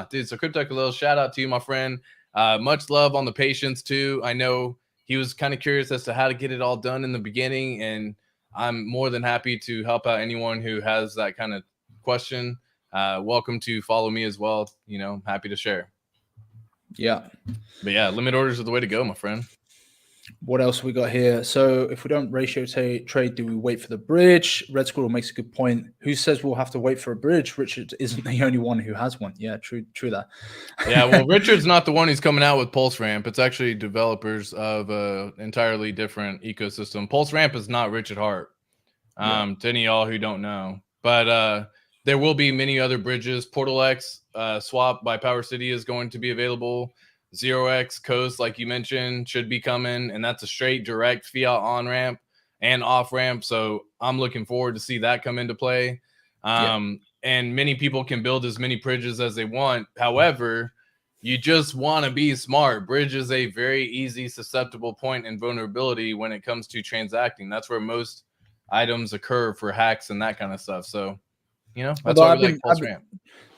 dude. So Crypto Khalil, shout out to you, my friend. Much love on the patience too. I know he was kind of curious as to how to get it all done in the beginning, and I'm more than happy to help out anyone who has that kind of question. Welcome to follow me as well. Happy to share. Yeah. But yeah, limit orders are the way to go, my friend. What else we got here? So if we don't ratio trade, do we wait for the bridge? Red Squirrel makes a good point. Who says we'll have to wait for a bridge? Richard isn't the only one who has one. Yeah, true that. Yeah, well, Richard's not the one who's coming out with Pulse Ramp. It's actually developers of an entirely different ecosystem. Pulse Ramp is not Richard Hart, to any of y'all who don't know. But there will be many other bridges. PortalX swap by Power City is going to be available. 0x Coast, like you mentioned, should be coming, and that's a straight direct fiat on ramp and off ramp. So I'm looking forward to see that come into play. And many people can build as many bridges as they want. However, you just want to be smart. Bridge is a very easy, susceptible point in vulnerability when it comes to transacting. That's where most items occur for hacks and that kind of stuff. So, that's why we like Pulse Ramp.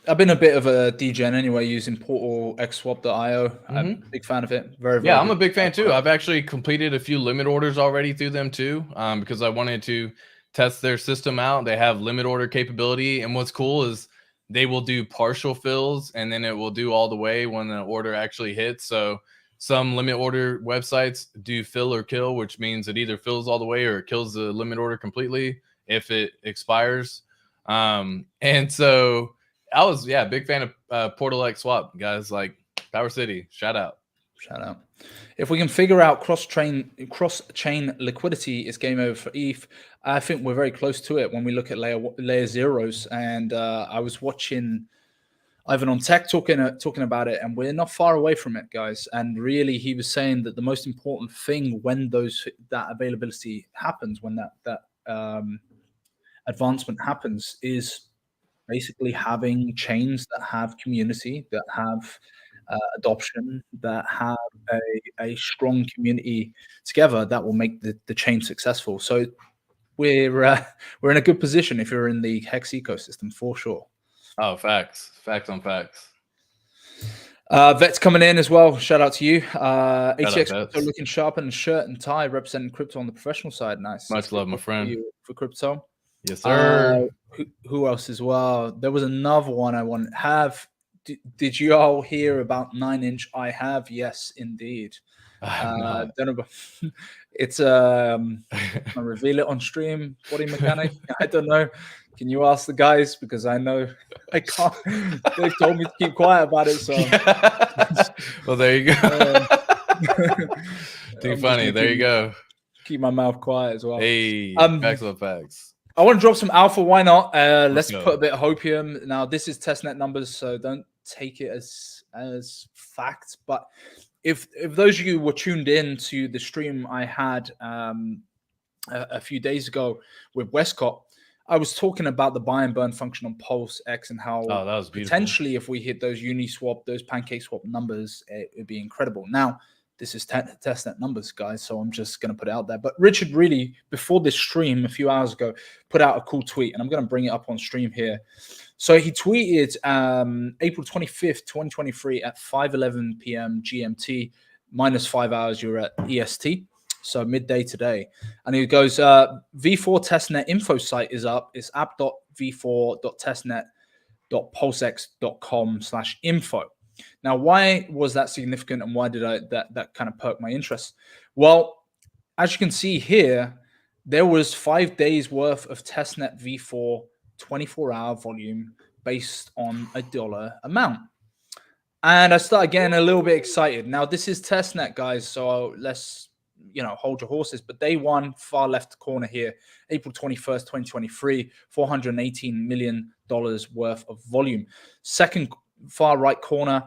I've been a bit of a degen anyway, using PortalXSwap.io. I'm a big fan of it. Very yeah, I'm a big fan too. I've actually completed a few limit orders already through them too, because I wanted to test their system out. They have limit order capability, and what's cool is they will do partial fills, and then it will do all the way when the order actually hits. So some limit order websites do fill or kill, which means it either fills all the way or it kills the limit order completely if it expires. And so I was, big fan of PortalX Swap, guys. Like Power City, shout out. Shout out. If we can figure out cross-chain liquidity, it's game over for ETH. I think we're very close to it when we look at layer zeros. And I was watching Ivan on Tech talking about it, and we're not far away from it, guys. And really, he was saying that the most important thing when that availability happens, when that advancement happens, is basically having chains that have community, that have adoption, that have a strong community together that will make the chain successful. So we're in a good position if you're in the Hex ecosystem for sure. Oh, facts on facts. Vet's coming in as well. Shout out to you. ATXCrypto looking sharp in shirt and tie, representing crypto on the professional side. Nice. Much love, my friend. For crypto. Yes, sir. Who else as well? There was another one I want to have. Did you all hear about 9-inch? I have. Yes, indeed. Don't know, it's I reveal it on stream. Body mechanic. I don't know. Can you ask the guys, because I know I can't. They've told me to keep quiet about it. So well, there you go. Too funny. There you go. Keep my mouth quiet as well. Hey, facts on facts. I want to drop some alpha. Why not? Let's put a bit of hopium. Now, this is testnet numbers, so don't take it as fact. But if those of you were tuned in to the stream I had a few days ago with Westcott, I was talking about the buy and burn function on PulseX and how that was potentially if we hit those Uniswap, those pancake swap numbers, it would be incredible. Now, this is testnet numbers, guys, so I'm just going to put it out there. But Richard really, before this stream a few hours ago, put out a cool tweet, and I'm going to bring it up on stream here. So he tweeted April 25th, 2023 at 5:11 p.m. GMT, minus 5 hours, you're at EST, so midday today. And he goes, V4 testnet info site is up. It's app.v4.testnet.pulsex.com/info. Now, why was that significant, and why did that kind of perk my interest? Well, as you can see here, there was 5 days worth of testnet V4 24-hour volume based on $1 amount. And I start getting a little bit excited. Now, this is testnet, guys, so let's hold your horses. But day one, far left corner here, April 21st, 2023, $418 million worth of volume. Second far right corner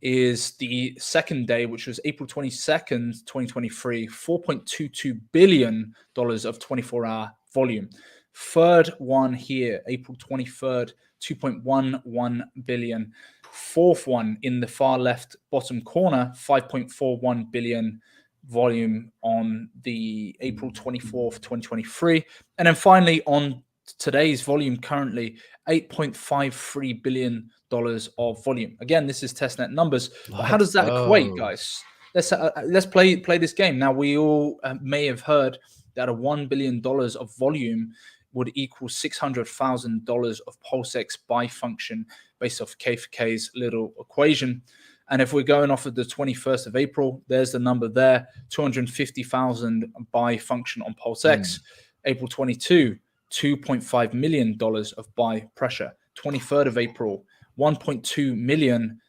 is the second day, which was April 22nd, 2023, $4.22 billion of 24-hour volume. Third one here, April 23rd, 2.11 billion. Fourth one in the far left bottom corner, 5.41 billion volume on the April 24th, 2023. And then finally on today's volume currently, $8.53 billion of volume. Again, this is testnet numbers. But how does that equate, guys? Let's play this game. Now, we all may have heard that a $1 billion of volume would equal $600,000 of PulseX buy function based off K for K's little equation. And if we're going off of the 21st of April, there's the number there, 250,000 buy function on PulseX. April 22, $2.5 million of buy pressure. 23rd of April, $1.2 million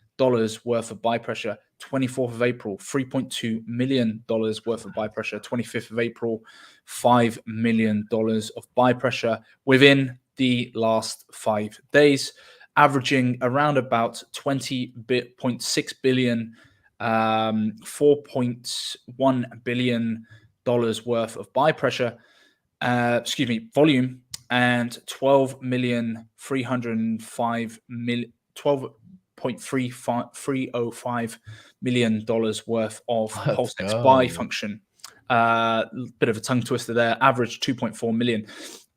worth of buy pressure. 24th of April, $3.2 million worth of buy pressure. 25th of April, $5 million of buy pressure within the last 5 days, averaging around about $20.6 billion, $4.1 billion worth of buy pressure, volume, and $12.305 million worth of PulseX buy function. Bit of a tongue twister there. Average 2.4 million.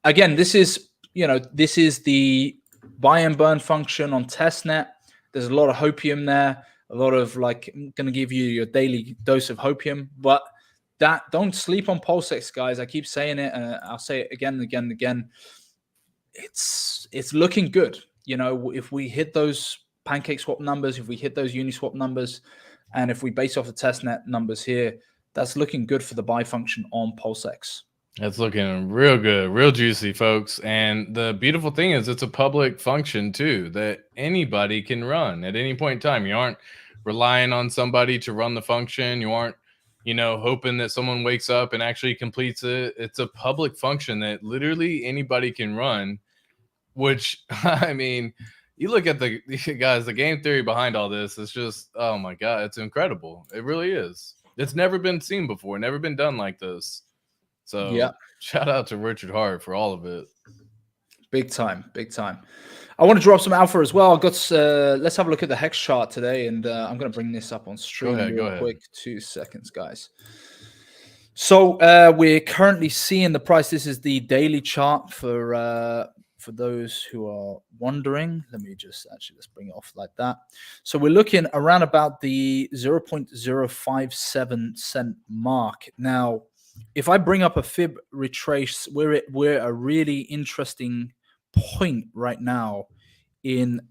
Again, this is the buy and burn function on testnet. There's a lot of hopium there. A lot of I'm going to give you your daily dose of hopium, but don't sleep on PulseX, guys. I keep saying it, and I'll say it again and again and again. It's looking good. If we hit those pancake swap numbers, if we hit those Uniswap numbers, and if we base off the testnet numbers here, that's looking good for the buy function on PulseX. It's looking real good, real juicy, folks. And the beautiful thing is it's a public function too that anybody can run at any point in time. You aren't relying on somebody to run the function. You aren't, you know, hoping that someone wakes up and actually completes it. It's a public function that literally anybody can run, which, I mean, you look at the guys, the game theory behind all this is just, oh my God, it's incredible. It really is. It's never been seen before, never been done like this. So Yeah. shout out to Richard Hart for all of it. Big time, big time. I want to drop some alpha as well. I got. Let's have a look at the hex chart today, and I'm going to bring this up on stream real quick. 2 seconds, guys. So we're currently seeing the price. This is the daily chart for those who are wondering. Let me just let's bring it off like that. So we're looking around about the 0.057 cent mark now. If I bring up a fib retrace, we're a really interesting point right now in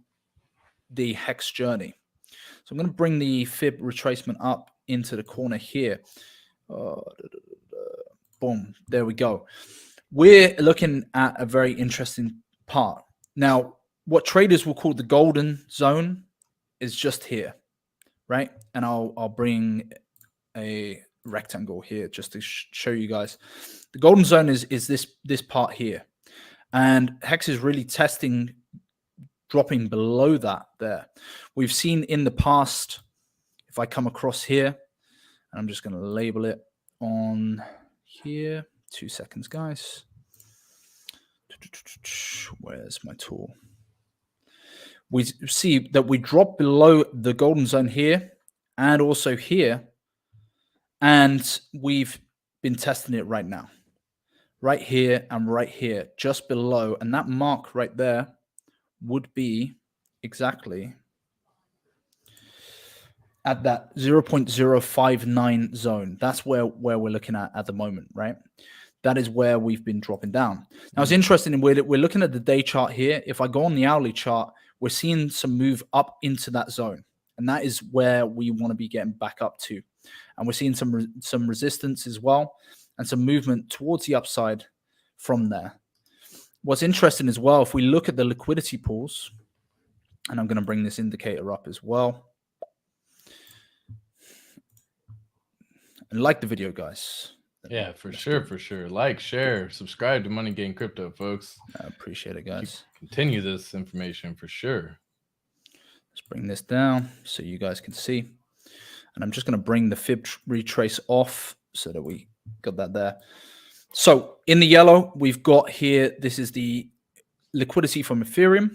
the hex journey. So I'm going to bring the fib retracement up into the corner here. Boom, there we go. We're looking at a very interesting part. Now, what traders will call the golden zone is just here, right? And I'll bring a rectangle here just to show you guys. The golden zone is this part here, and hex is really testing, dropping below that there. We've seen in the past, if I come across here, and I'm just going to label it on here. 2 seconds, guys. Where's my tool? We see that we drop below the golden zone here and also here, and we've been testing it right now, right here and right here, just below, and that mark right there would be exactly at that 0.059 zone. That's where we're looking at the moment, right? That is where we've been dropping down. Now, it's interesting. We're looking at the day chart here. If I go on the hourly chart, we're seeing some move up into that zone, and that is where we want to be getting back up to. And we're seeing some resistance as well, and some movement towards the upside from there. What's interesting as well, if we look at the liquidity pools, and I'm going to bring this indicator up as well. And like the video, guys. Yeah, for sure, for sure. Like, share, subscribe to Money Game Crypto, folks. I appreciate it, guys. Continue this information for sure. Let's bring this down so you guys can see. And I'm just going to bring the fib retrace off so that we got that there. So in the yellow, we've got here, this is the liquidity from Ethereum,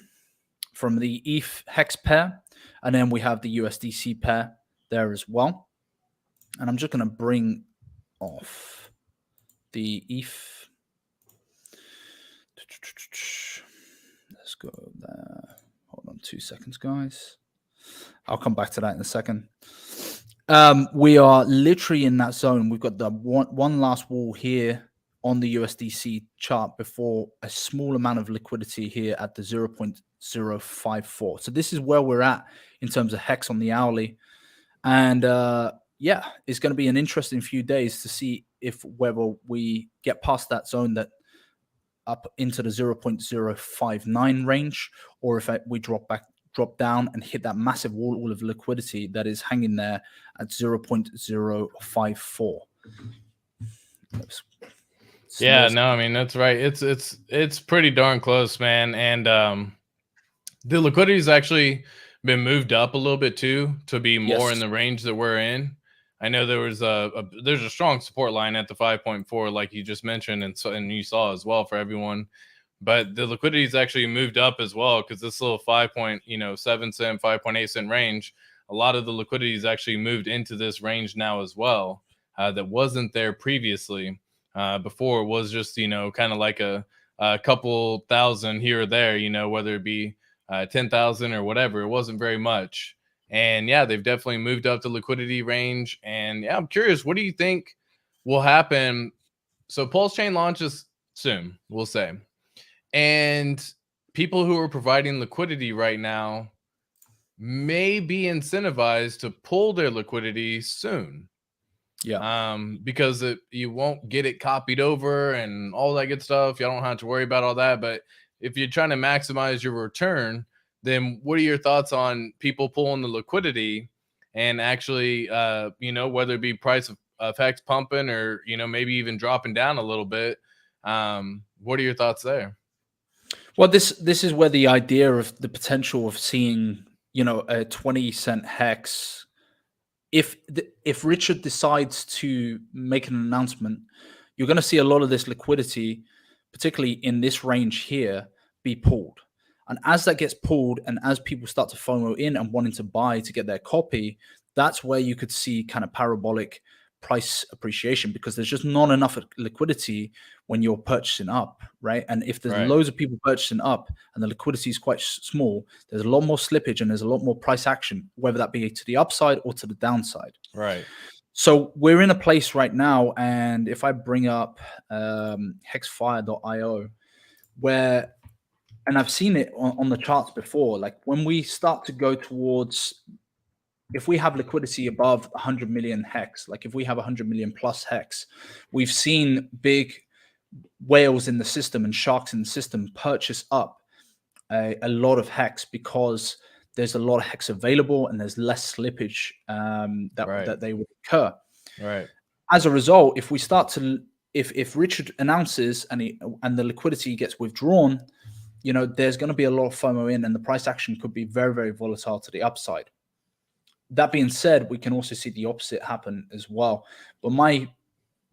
from the ETH hex pair, and then we have the USDC pair there as well. And I'm just going to bring off the ETH. Let's go there. Hold on 2 seconds, guys. I'll come back to that in a second. We are literally in that zone. We've got the one last wall here on the USDC chart before a small amount of liquidity here at the 0.054. So this is where we're at in terms of hex on the hourly. And yeah, it's going to be an interesting few days to see whether we get past that zone that up into the 0.059 range, or if we drop down and hit that massive wall of liquidity that is hanging there at 0.054. Yeah, no, I mean, that's right. It's pretty darn close, man. And the liquidity has actually been moved up a little bit too, to be more in the range that we're in. I know there was there's a strong support line at the 5.4, like you just mentioned, and you saw as well for everyone. But the liquidity has actually moved up as well, because this little 5.7 cent, 5.8 cent range, a lot of the liquidity has actually moved into this range now as well. That wasn't there previously. Before it was just kind of like a couple thousand here or there, whether it be 10,000 or whatever. It wasn't very much. And yeah, they've definitely moved up the liquidity range. And yeah, I'm curious, what do you think will happen? So PulseChain launches soon, we'll say. And people who are providing liquidity right now may be incentivized to pull their liquidity soon. Yeah. Because you won't get it copied over and all that good stuff. You don't have to worry about all that. But if you're trying to maximize your return, then what are your thoughts on people pulling the liquidity and actually, whether it be price of hex pumping or, maybe even dropping down a little bit. What are your thoughts there? Well, this is where the idea of the potential of seeing, a 20-cent hex, if Richard decides to make an announcement, you're going to see a lot of this liquidity, particularly in this range here, be pulled. And as that gets pulled, and as people start to FOMO in and wanting to buy to get their copy, that's where you could see kind of parabolic price appreciation, because there's just not enough liquidity when you're purchasing up, right? And if there's loads of people purchasing up and the liquidity is quite small, there's a lot more slippage and there's a lot more price action, whether that be to the upside or to the downside. Right. So we're in a place right now, and if I bring up hexfire.io, where, and I've seen it on the charts before, like when we start to go towards, if we have liquidity above 100 million hex, like if we have 100 million plus hex, we've seen big whales in the system and sharks in the system purchase up a lot of hex, because there's a lot of hex available and there's less slippage that they would occur. Right. As a result, if we start to, if Richard announces and the liquidity gets withdrawn, there's going to be a lot of FOMO in, and the price action could be very, very volatile to the upside. That being said, we can also see the opposite happen as well. But my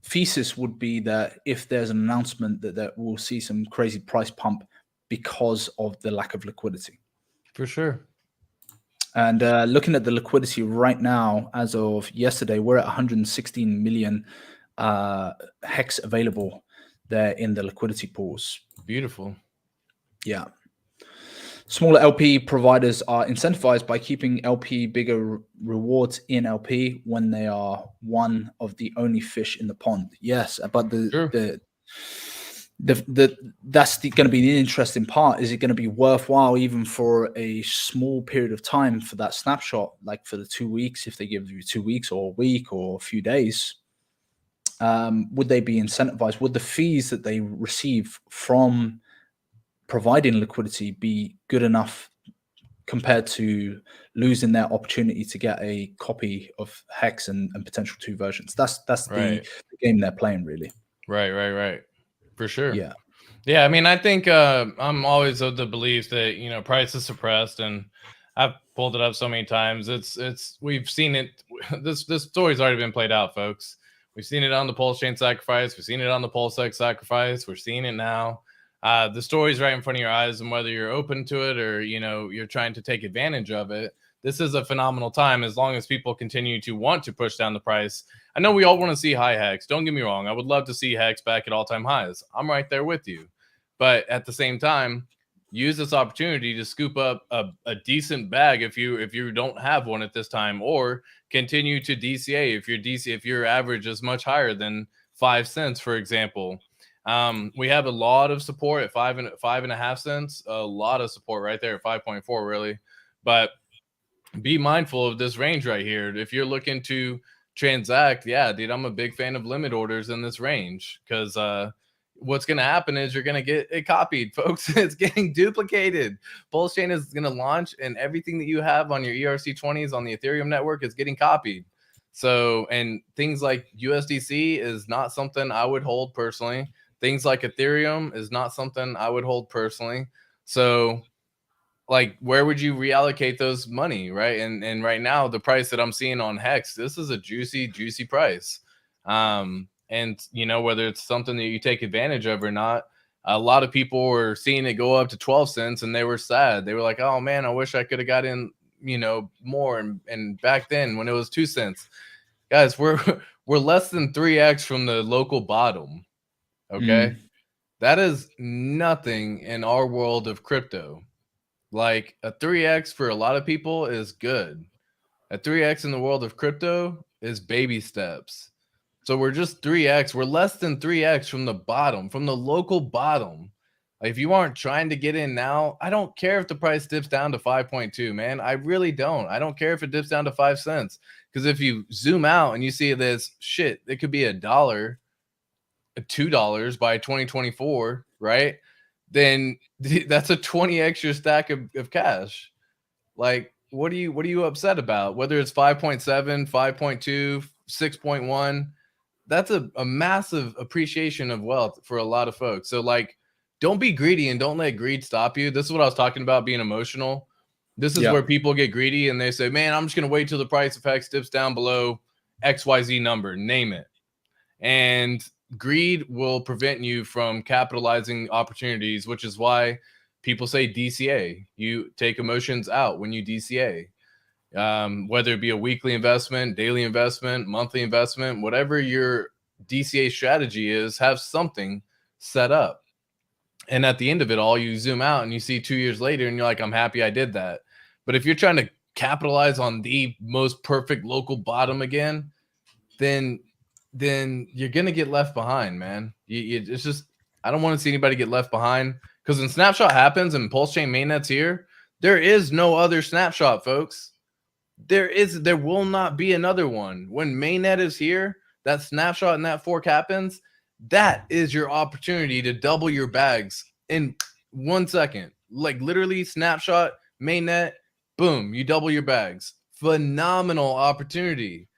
thesis would be that if there's an announcement that we'll see some crazy price pump because of the lack of liquidity. For sure. And looking at the liquidity right now, as of yesterday, we're at 116 million hex available there in the liquidity pools. Beautiful. Yeah. Smaller LP providers are incentivized by keeping LP bigger rewards in LP when they are one of the only fish in the pond. Yes, but that's going to be the interesting part. Is it going to be worthwhile even for a small period of time for that snapshot, like for the 2 weeks, if they give you 2 weeks or a week or a few days? Would they be incentivized? Would the fees that they receive from providing liquidity be good enough compared to losing their opportunity to get a copy of Hex and potential 2 versions? That's the game they're playing, really. Right. For sure. Yeah. I mean, I think I'm always of the belief that, price is suppressed, and I've pulled it up so many times. We've seen it. This story's already been played out, folks. We've seen it on the PulseChain sacrifice. We've seen it on the PulseX sacrifice. We're seeing it now. The story's right in front of your eyes, and whether you're open to it or, you're trying to take advantage of it, this is a phenomenal time as long as people continue to want to push down the price. I know we all want to see high Hex. Don't get me wrong. I would love to see Hex back at all-time highs. I'm right there with you. But at the same time, use this opportunity to scoop up a decent bag if you don't have one at this time, or continue to DCA if your average is much higher than 5 cents, for example. We have a lot of support at 5.5 cents. A lot of support right there at 5.4, really. But be mindful of this range right here. If you're looking to transact, dude, I'm a big fan of limit orders in this range, because what's going to happen is you're going to get it copied, folks. It's getting duplicated. PulseChain is going to launch, and everything that you have on your ERC20s on the Ethereum network is getting copied. So, and things like USDC is not something I would hold personally. Things like Ethereum is not something I would hold personally. So, like, where would you reallocate those money, right? And right now, the price that I'm seeing on Hex, this is a juicy price. And whether it's something that you take advantage of or not, a lot of people were seeing it go up to 12 cents and they were sad. They were like, oh man, I wish I could have got in, more. And back then when it was 2 cents, guys, we're less than 3x from the local bottom. Okay. That is nothing in our world of crypto. Like, a 3x for a lot of people is good. A 3x in the world of crypto is baby steps. So we're just 3x. We're less than 3x from the bottom, from the local bottom. Like, if you aren't trying to get in now, I don't care if the price dips down to 5.2, man. I really don't. I don't care if it dips down to 5 cents. Because if you zoom out and you see this shit, it could be $1, $2 by 2024, right? Then that's a 20 extra stack of cash. Like, what are you upset about? Whether it's 5.7, 5.2, 6.1, that's a massive appreciation of wealth for a lot of folks. So like, don't be greedy and don't let greed stop you. This is what I was talking about, being emotional. This is where people get greedy and they say, man, I'm just going to wait till the price of HEX dips down below XYZ number, name it. And greed will prevent you from capitalizing opportunities, which is why people say DCA. You take emotions out when you DCA. Whether it be a weekly investment, daily investment, monthly investment, whatever your DCA strategy is, have something set up. And at the end of it all, you zoom out and you see 2 years later and you're like, I'm happy I did that. But if you're trying to capitalize on the most perfect local bottom again, then you're going to get left behind, man. It's just, I don't want to see anybody get left behind, because when snapshot happens and PulseChain mainnet's here, there is no other snapshot, folks. There will not be another one. When mainnet is here, that snapshot and that fork happens, that is your opportunity to double your bags in 1 second. Like literally snapshot, mainnet, boom, you double your bags. Phenomenal opportunity.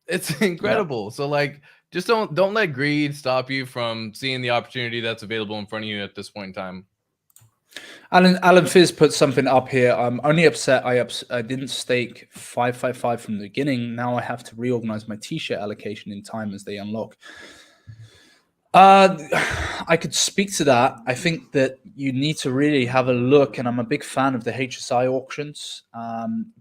It's incredible. Yep. So like, just don't let greed stop you from seeing the opportunity that's available in front of you at this point in time. Alan Fizz put something up here. I'm only upset I didn't stake 555 from the beginning. Now I have to reorganize my t-shirt allocation in time as they unlock. I could speak to that. I think that you need to really have a look, and I'm a big fan of the HSI auctions,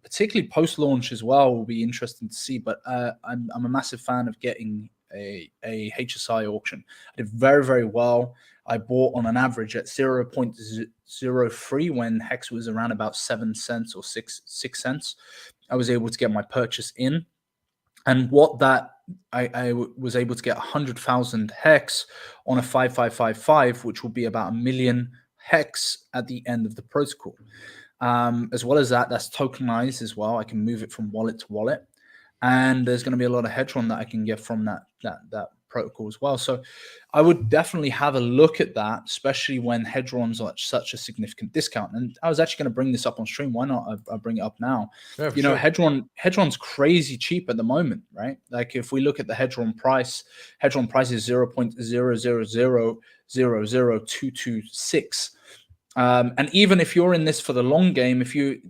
particularly post-launch as well. Will be interesting to see, but I'm a massive fan of getting a HSI auction. I did very, very well. I bought on an average at 0.03 when HEX was around about 7 cents or 6 cents. I was able to get my purchase in, and what that I was able to get 100,000 HEX on a 5555, which will be about 1 million HEX at the end of the protocol. As well as that, that's tokenized as well. I can move it from wallet to wallet, and there's going to be a lot of Hedron that I can get from that protocol as well. So I would definitely have a look at that, especially when Hedron's at such a significant discount. And I was actually going to bring this up on stream. Why not? I'll bring it up now. Yeah, you know, sure. Hedron's crazy cheap at the moment, right? Like if we look at the Hedron price is 0.00000226. And even if you're in this for the long game,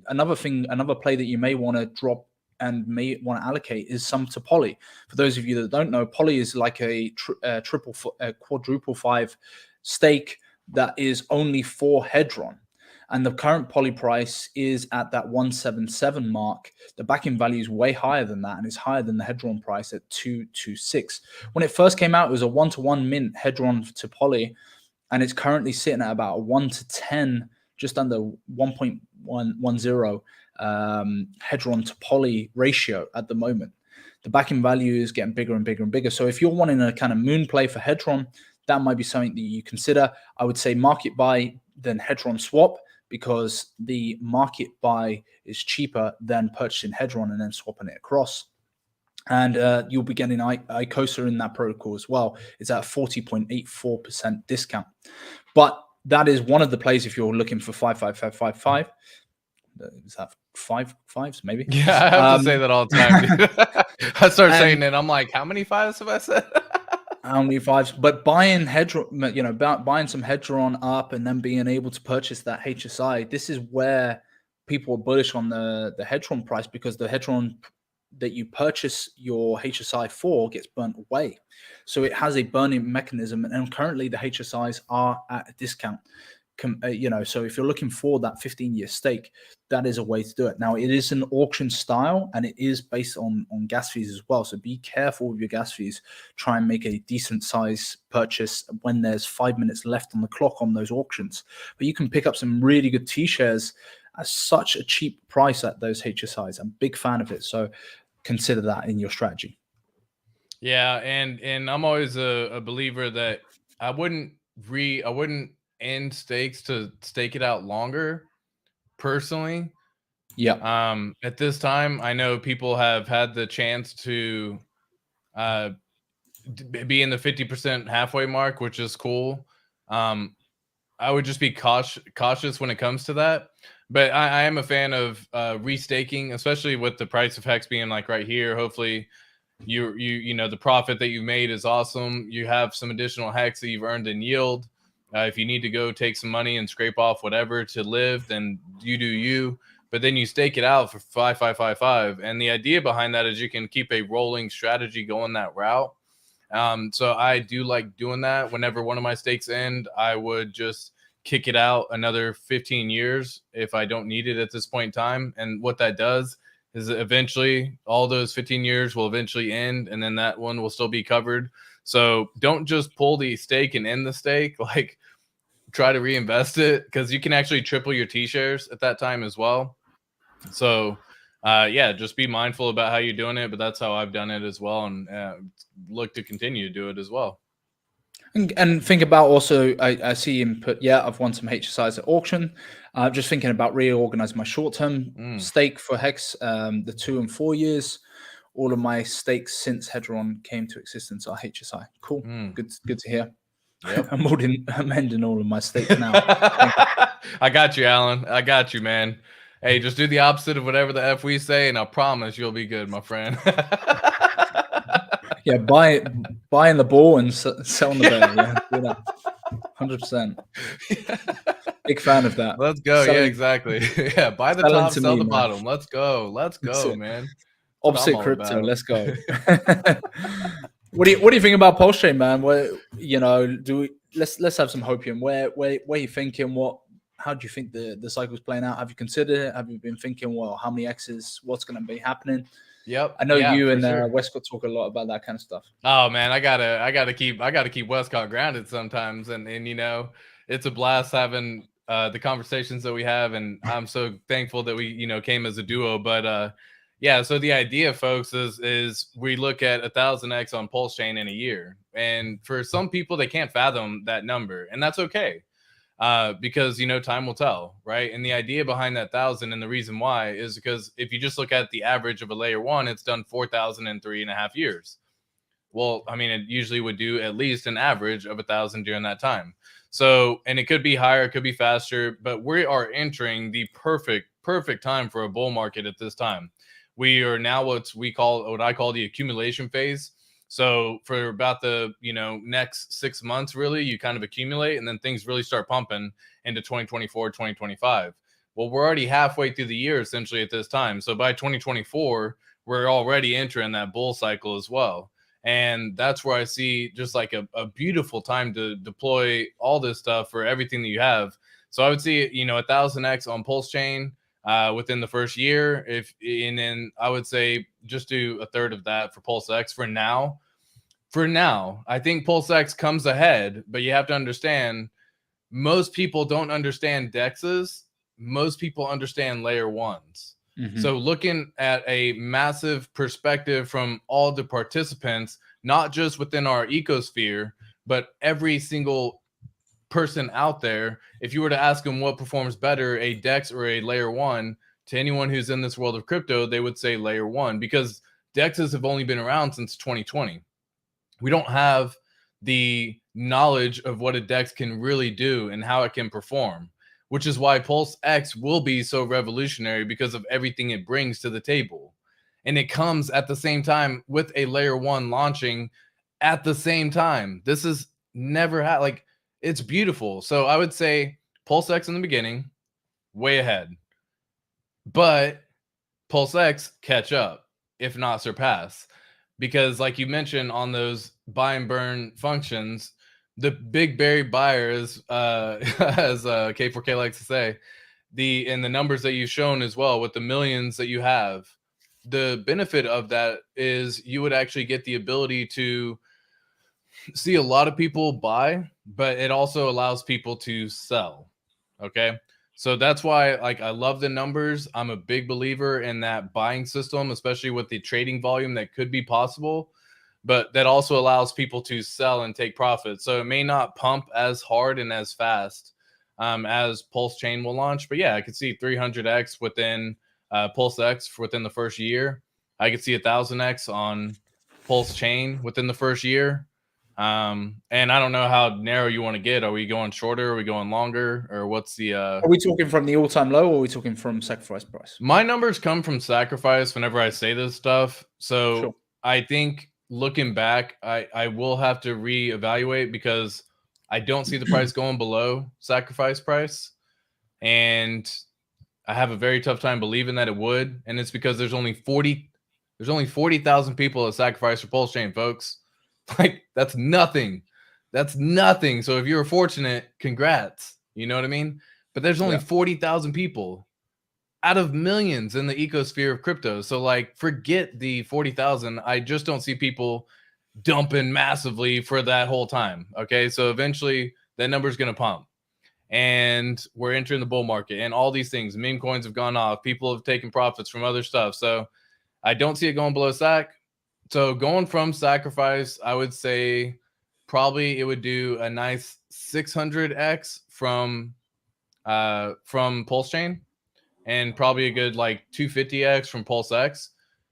another play that you may want to drop and may want to allocate is some to Poly. For those of you that don't know, Poly is like a quadruple five stake that is only for Hedron. And the current Poly price is at that 177 mark. The backing value is way higher than that, and it's higher than the Hedron price at 226. When it first came out, it was a 1-to-1 mint Hedron to Poly, and it's currently sitting at about a 1-to-10, just under 1.10 Hedron to Poly ratio at the moment. The backing value is getting bigger and bigger and bigger. So if you're wanting a kind of moon play for Hedron, that might be something that you consider. I would say market buy than Hedron swap, because the market buy is cheaper than purchasing Hedron and then swapping it across. And you'll be getting Icosa in that protocol as well. It's at 40.84% discount. But that is one of the plays if you're looking for 55555. Is that 5 fives maybe? Yeah, I have to say that all the time, dude. I start saying it, I'm like, how many fives have I said? How many fives? But buying Hedron, you know, buying some Hedron up and then being able to purchase that HSI, this is where people are bullish on the Hedron price, because the Hedron that you purchase your HSI for gets burnt away. So it has a burning mechanism, and currently the HSIs are at a discount. You know, so if you're looking for that 15-year stake, that is a way to do it. Now, it is an auction style, and it is based on gas fees as well. So be careful with your gas fees. Try and make a decent size purchase when there's 5 minutes left on the clock on those auctions. But you can pick up some really good T-shares at such a cheap price at those HSIs. I'm a big fan of it. So consider that in your strategy. Yeah, and I'm always a believer that I wouldn't end stakes to stake it out longer, personally. Yeah. At this time, I know people have had the chance to be in the 50% halfway mark, which is cool. I would just be cautious when it comes to that. But I am a fan of restaking, especially with the price of Hex being like right here. Hopefully, you know the profit that you made is awesome. You have some additional Hex that you've earned in yield. If you need to go take some money and scrape off whatever to live, then you do you. But then you stake it out for 5. And the idea behind that is you can keep a rolling strategy going that route. So I do like doing that. Whenever one of my stakes end, I would just kick it out another 15 years if I don't need it at this point in time. And what that does is eventually all those 15 years will eventually end, and then that one will still be covered. So don't just pull the stake and end the stake. Like, try to reinvest it, because you can actually triple your T-shares at that time as well. So yeah, just be mindful about how you're doing it, but that's how I've done it as well, and look to continue to do it as well. And think about also, I see input. Yeah, I've won some HSIs at auction. Just thinking about reorganizing my short-term stake for Hex, the 2 and 4 years. All of my stakes since Hedron came to existence are HSI. Cool, good to hear. Yep. I'm ending all of my stakes now. I got you, Alan. I got you, man. Hey, just do the opposite of whatever the F we say, and I promise you'll be good, my friend. Yeah, buying the ball and selling the bear. Yeah, do that. 100%. Big fan of that. Let's go. Yeah, exactly. Yeah, buy the top, sell the bottom. Let's go. Let's go, man. Opposite crypto. Let's go. What do you think about PulseChain, man? Where, you know, let's have some hopium. Where are you thinking? How do you think the cycle's playing out? Have you considered it? Have you been thinking, well, how many X's? What's going to be happening? Yep. I know you and Westcott talk a lot about that kind of stuff. Oh man, I gotta keep Westcott grounded sometimes, and you know, it's a blast having the conversations that we have, and I'm so thankful that we came as a duo. But yeah, so the idea, folks, is we look at 1,000x on PulseChain in a year, and for some people they can't fathom that number, and that's okay. Because time will tell, right? And the idea behind that 1,000 and the reason why is because if you just look at the average of a layer 1, it's done 4,000 in 3.5 years. Well, I mean, it usually would do at least an average of 1,000 during that time. So, and it could be higher, it could be faster, but we are entering the perfect time for a bull market at this time. We are now what I call the accumulation phase. So for about the next 6 months, really, you kind of accumulate, and then things really start pumping into 2024, 2025. Well, we're already halfway through the year essentially at this time. So by 2024, we're already entering that bull cycle as well. And that's where I see just like a beautiful time to deploy all this stuff for everything that you have. So I would see 1,000x on PulseChain within the first year, and then I would say just do a third of that for PulseX for now. I think PulseX comes ahead, but you have to understand, most people don't understand DEXs. Most people understand layer 1s. So looking at a massive perspective from all the participants, not just within our ecosphere, but every single person out there, if you were to ask them what performs better, a DEX or a layer 1, to anyone who's in this world of crypto, they would say layer 1, because DEXs have only been around since 2020. We don't have the knowledge of what a DEX can really do and how it can perform, which is why PulseX will be so revolutionary, because of everything it brings to the table. And it comes at the same time with a layer 1 launching at the same time. This is never had, like, it's beautiful. So I would say PulseX in the beginning, way ahead. But PulseX catch up, if not surpass. Because like you mentioned on those buy and burn functions, the big buried buyers, as K4K likes to say, the numbers that you've shown as well with the millions that you have, the benefit of that is you would actually get the ability to see a lot of people buy, but it also allows people to sell. Okay. So that's why, like, I love the numbers. I'm a big believer in that buying system, especially with the trading volume that could be possible, but that also allows people to sell and take profit. So it may not pump as hard and as fast as PulseChain will launch, but yeah, I could see 300x within PulseX within the first year. I could see 1,000x on PulseChain within the first year. And I don't know how narrow you want to get. Are we going shorter? Are we going longer? Or what's the Are we talking from the all-time low, or are we talking from sacrifice price? My numbers come from sacrifice whenever I say this stuff. So Sure. I think looking back, I will have to reevaluate because I don't see the price going below sacrifice price. And I have a very tough time believing that it would. And it's because there's only 40,000 people that sacrifice for PulseChain, folks. Like, that's nothing. That's nothing. So if you're fortunate, congrats. You know what I mean? But there's only 40,000 people out of millions in the ecosphere of crypto. So like, forget the 40,000. I just don't see people dumping massively for that whole time. Okay. So eventually that number is going to pump and we're entering the bull market and all these things. Meme coins have gone off. People have taken profits from other stuff. So I don't see it going below SAC. So going from sacrifice, I would say probably it would do a nice 600x from PulseChain and probably a good like 250x from PulseX,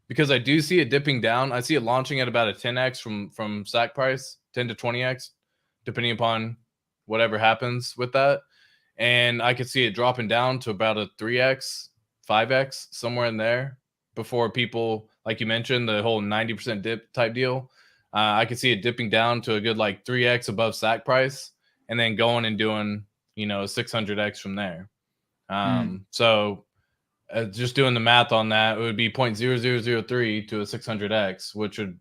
because I do see it dipping down. I see it launching at about a 10x from SAC price, 10 to 20x, depending upon whatever happens with that. And I could see it dropping down to about a 3x, 5x, somewhere in there before people, like you mentioned, the whole 90% dip type deal. I could see it dipping down to a good like 3x above SAC price and then going and doing, 600x from there. So just doing the math on that, it would be 0.0003 to a 600x, which would,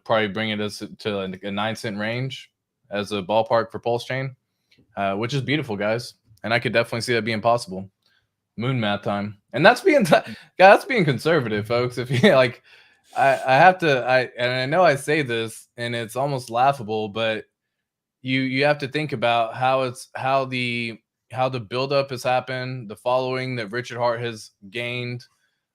probably bring it to a 9 cent range as a ballpark for PulseChain, which is beautiful, guys. And I could definitely see that being possible. Moon math time. And that's being conservative, folks. If you like, I know I say this and it's almost laughable, but you have to think about how the buildup has happened, the following that Richard Hart has gained.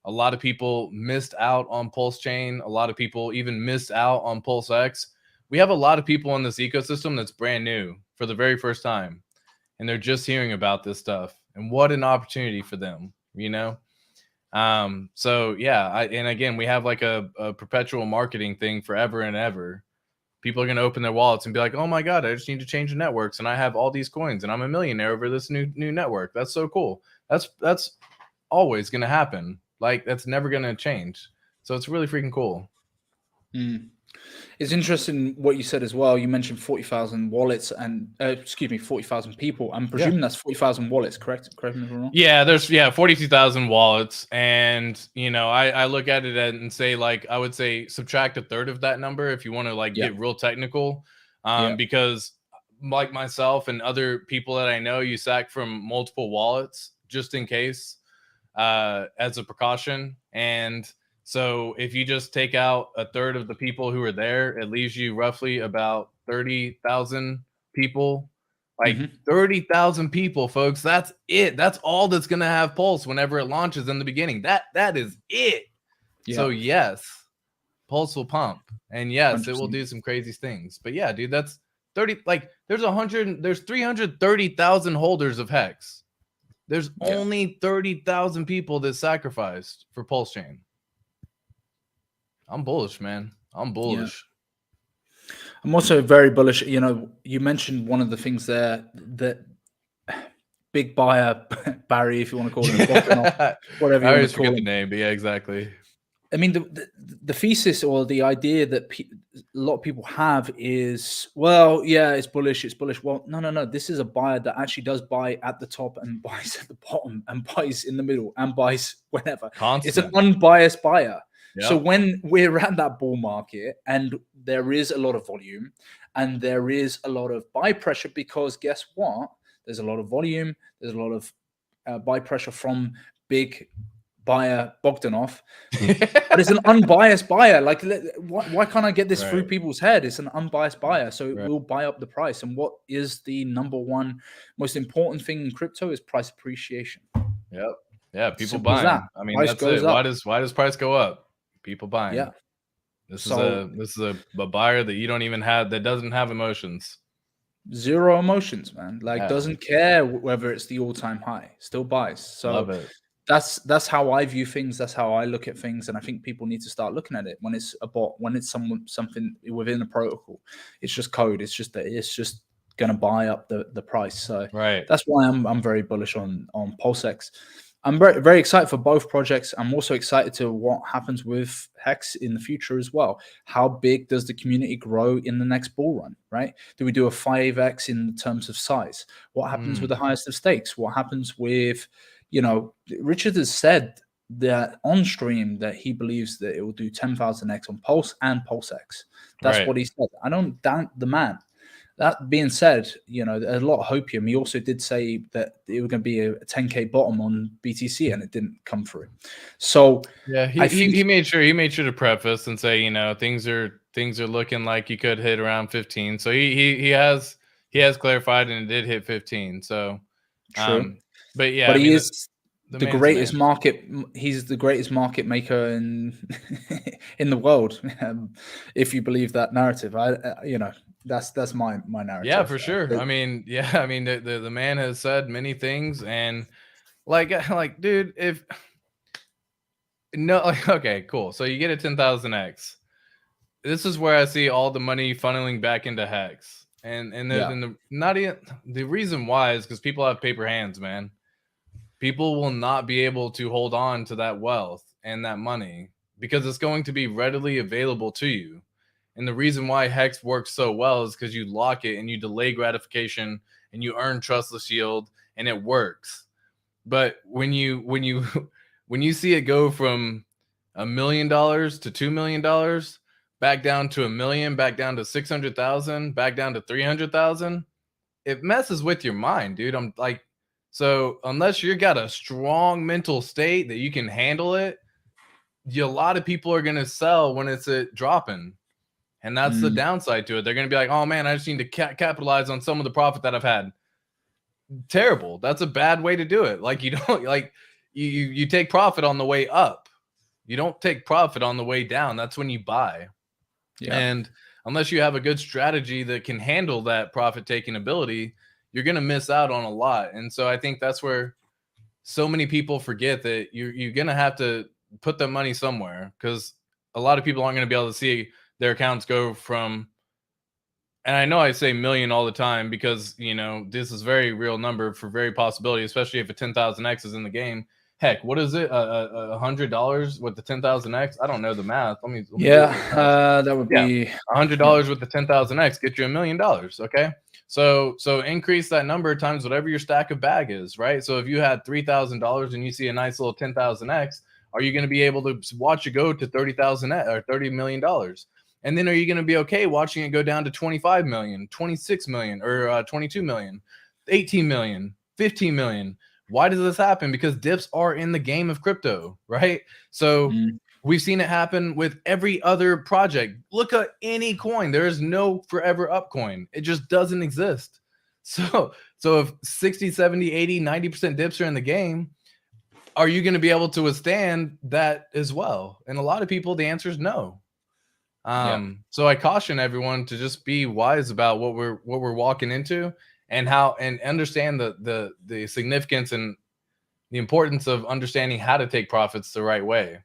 A lot of people missed out on PulseChain. A lot of people even missed out on PulseX. We have a lot of people in this ecosystem that's brand new for the very first time, and they're just hearing about this stuff. And what an opportunity for them, So yeah, and again, we have like a perpetual marketing thing forever and ever. People are going to open their wallets and be like, oh my God, I just need to change the networks. And I have all these coins and I'm a millionaire over this new network. That's so cool. That's always going to happen. Like, that's never going to change. So it's really freaking cool. It's interesting what you said as well. You mentioned 40,000 wallets and 40,000 people. I'm presuming that's 40,000 wallets, correct? Correct me if I'm wrong. Yeah, there's 42,000 wallets, and I look at it and say, like, I would say subtract a third of that number if you want to get real technical, because like myself and other people that I know, you sack from multiple wallets just in case, as a precaution. And so if you just take out a third of the people who are there, it leaves you roughly about 30,000 people. Like 30,000 people, folks. That's it. That's all that's going to have Pulse whenever it launches in the beginning. That is it. Yeah. So yes, Pulse will pump. And yes, 100%. It will do some crazy things. But yeah, dude, that's 30. Like there's 330,000 holders of Hex. There's only 30,000 people that sacrificed for PulseChain. I'm bullish, man. I'm bullish. Yeah. I'm also very bullish. You mentioned one of the things there that big buyer Barry, if you want to call him, whatever you want to call him. The name, but yeah, exactly. I mean, the thesis or the idea that a lot of people have is, well, yeah, it's bullish. It's bullish. Well, no. This is a buyer that actually does buy at the top and buys at the bottom and buys in the middle and buys whenever. Constant. It's an unbiased buyer. Yep. So when we're at that bull market and there is a lot of volume and there is a lot of buy pressure, because guess what? There's a lot of volume. There's a lot of buy pressure from big buyer Bogdanov. But it's an unbiased buyer. Like, why can't I get this through people's head? It's an unbiased buyer. So it will buy up the price. And what is the number one most important thing in crypto is price appreciation. Yep. Yeah, people buying. I mean, price that's it. Why does price go up? People buying. Yeah. This is a buyer that you don't even have, that doesn't have emotions. Zero emotions, man. Like doesn't care whether it's the all-time high. Still buys. So love it. that's how I view things. That's how I look at things, and I think people need to start looking at it when it's a bot, when it's something within a protocol. It's just code. It's just going to buy up the price. So Right. that's why I'm very bullish on PulseX. I'm very, very excited for both projects. I'm also excited to what happens with Hex in the future as well. How big does the community grow in the next bull run, right? Do we do a 5x in terms of size? What happens with the highest of stakes? What happens with, Richard has said that on stream that he believes that it will do 10,000x on Pulse and PulseX. That's Right. what he said. I don't doubt the man. That being said, there's a lot of hopium. He also did say that it was going to be a 10K bottom on BTC, and it didn't come through. So yeah, he made sure to preface and say, things are looking like you could hit around 15. So he has clarified, and it did hit 15. So true. But yeah, but I he mean, is the greatest market. He's the greatest market maker in the world, if you believe that narrative. That's my narrative. Yeah, for sure. I mean, the man has said many things, and like dude, okay, cool. So you get a 10,000x. This is where I see all the money funneling back into Hex, and the reason why is because people have paper hands, man. People will not be able to hold on to that wealth and that money because it's going to be readily available to you. And the reason why Hex works so well is because you lock it and you delay gratification and you earn trustless yield, and it works. But when you see it go from $1 million to $2 million, back down to $1 million, back down to 600,000, back down to 300,000, it messes with your mind, dude. I'm like, so unless you got a strong mental state that you can handle it, a lot of people are gonna sell when it's dropping. And that's the downside to it. They're going to be like, oh, man, I just need to capitalize on some of the profit that I've had. Terrible. That's a bad way to do it. Like, you don't you take profit on the way up. You don't take profit on the way down. That's when you buy. Yeah. And unless you have a good strategy that can handle that profit taking ability, you're going to miss out on a lot. And so I think that's where so many people forget that you're going to have to put the money somewhere, because a lot of people aren't going to be able to see their accounts go from, and I know I say million all the time because, this is very real number for very possibility, especially if a 10,000x is in the game. Heck, what is it? $100 with the 10,000x? I don't know the math. Let me that would be $100 with the 10,000x get you $1 million. Okay. So increase that number times whatever your stack of bag is, right? So if you had $3,000 and you see a nice little 10,000x, are you going to be able to watch it go to 30,000 or $30 million? And then are you going to be okay watching it go down to 25 million, 26 million, or 22 million, 18 million, 15 million? Why does this happen? Because dips are in the game of crypto, right? So we've seen it happen with every other project. Look at any coin. There is no forever up coin. It just doesn't exist. So if 60, 70, 80, 90% dips are in the game, are you going to be able to withstand that as well? And a lot of people, the answer is no. So I caution everyone to just be wise about what we're walking into, and understand the significance and the importance of understanding how to take profits the right way.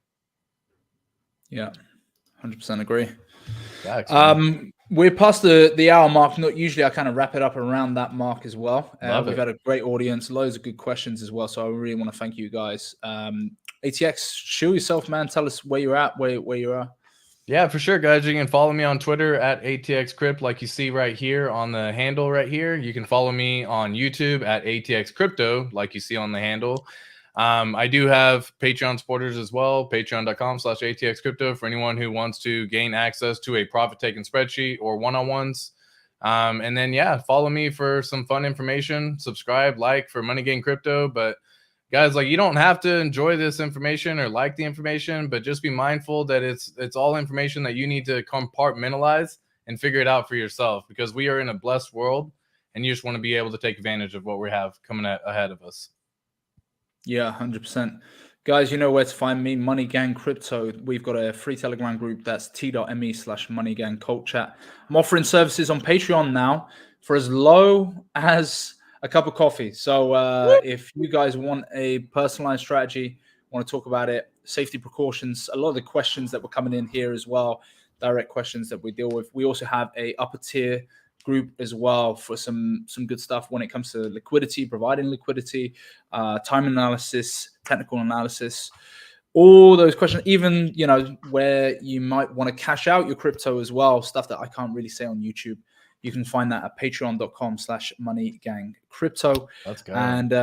Yeah, 100% agree. Thanks, we're past the hour mark. Not usually I kind of wrap it up around that mark as well. We've had a great audience, loads of good questions as well. So I really want to thank you guys. ATX, show yourself, man. Tell us where you're at, where you are. Yeah, for sure, guys. You can follow me on Twitter at ATXCrypt, like you see right here on the handle right here. You can follow me on YouTube at ATXCrypto, like you see on the handle. I do have Patreon supporters as well, patreon.com/ATXCrypto for anyone who wants to gain access to a profit-taking spreadsheet or one-on-ones. And then, follow me for some fun information. Subscribe, like for Money Game Crypto. But guys, you don't have to enjoy this information or like the information, but just be mindful that it's all information that you need to compartmentalize and figure it out for yourself, because we are in a blessed world, and you just want to be able to take advantage of what we have coming ahead of us. Yeah, 100%. Guys, you know where to find me, Money Gang Crypto. We've got a free Telegram group. That's t.me/MoneyGangCultChat. I'm offering services on Patreon now for as low as a cup of coffee. So if you guys want a personalized strategy, want to talk about it, safety precautions, a lot of the questions that were coming in here as well, direct questions that we deal with. We also have a upper tier group as well for some good stuff when it comes to liquidity, providing liquidity, time analysis, technical analysis, all those questions, even, you know, where you might want to cash out your crypto as well, stuff that I can't really say on YouTube. You can find that at patreon.com/moneygangcrypto. Let's go. And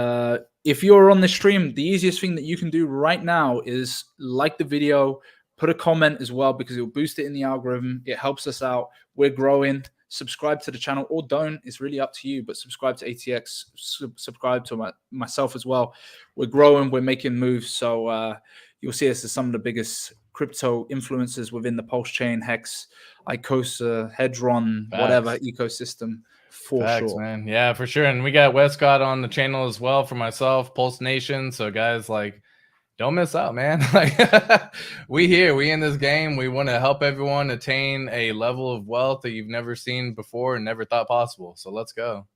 if you're on the stream, the easiest thing that you can do right now is like the video, put a comment as well, because it'll boost it in the algorithm. It helps us out. We're growing. Subscribe to the channel or don't. It's really up to you, but subscribe to ATX, subscribe to myself as well. We're growing. We're making moves. So you'll see us as some of the biggest crypto influencers within the PulseChain, HEX, Icosa, Hedron, whatever ecosystem, for sure. Man. Yeah, for sure. And we got Westcott on the channel as well for myself, Pulse Nation. So guys, like, don't miss out, man. Like, we in this game. We want to help everyone attain a level of wealth that you've never seen before and never thought possible. So let's go.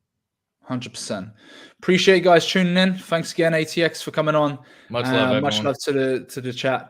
100%. Appreciate you guys tuning in. Thanks again, ATX, for coming on. Much love, everyone. Much love to the chat.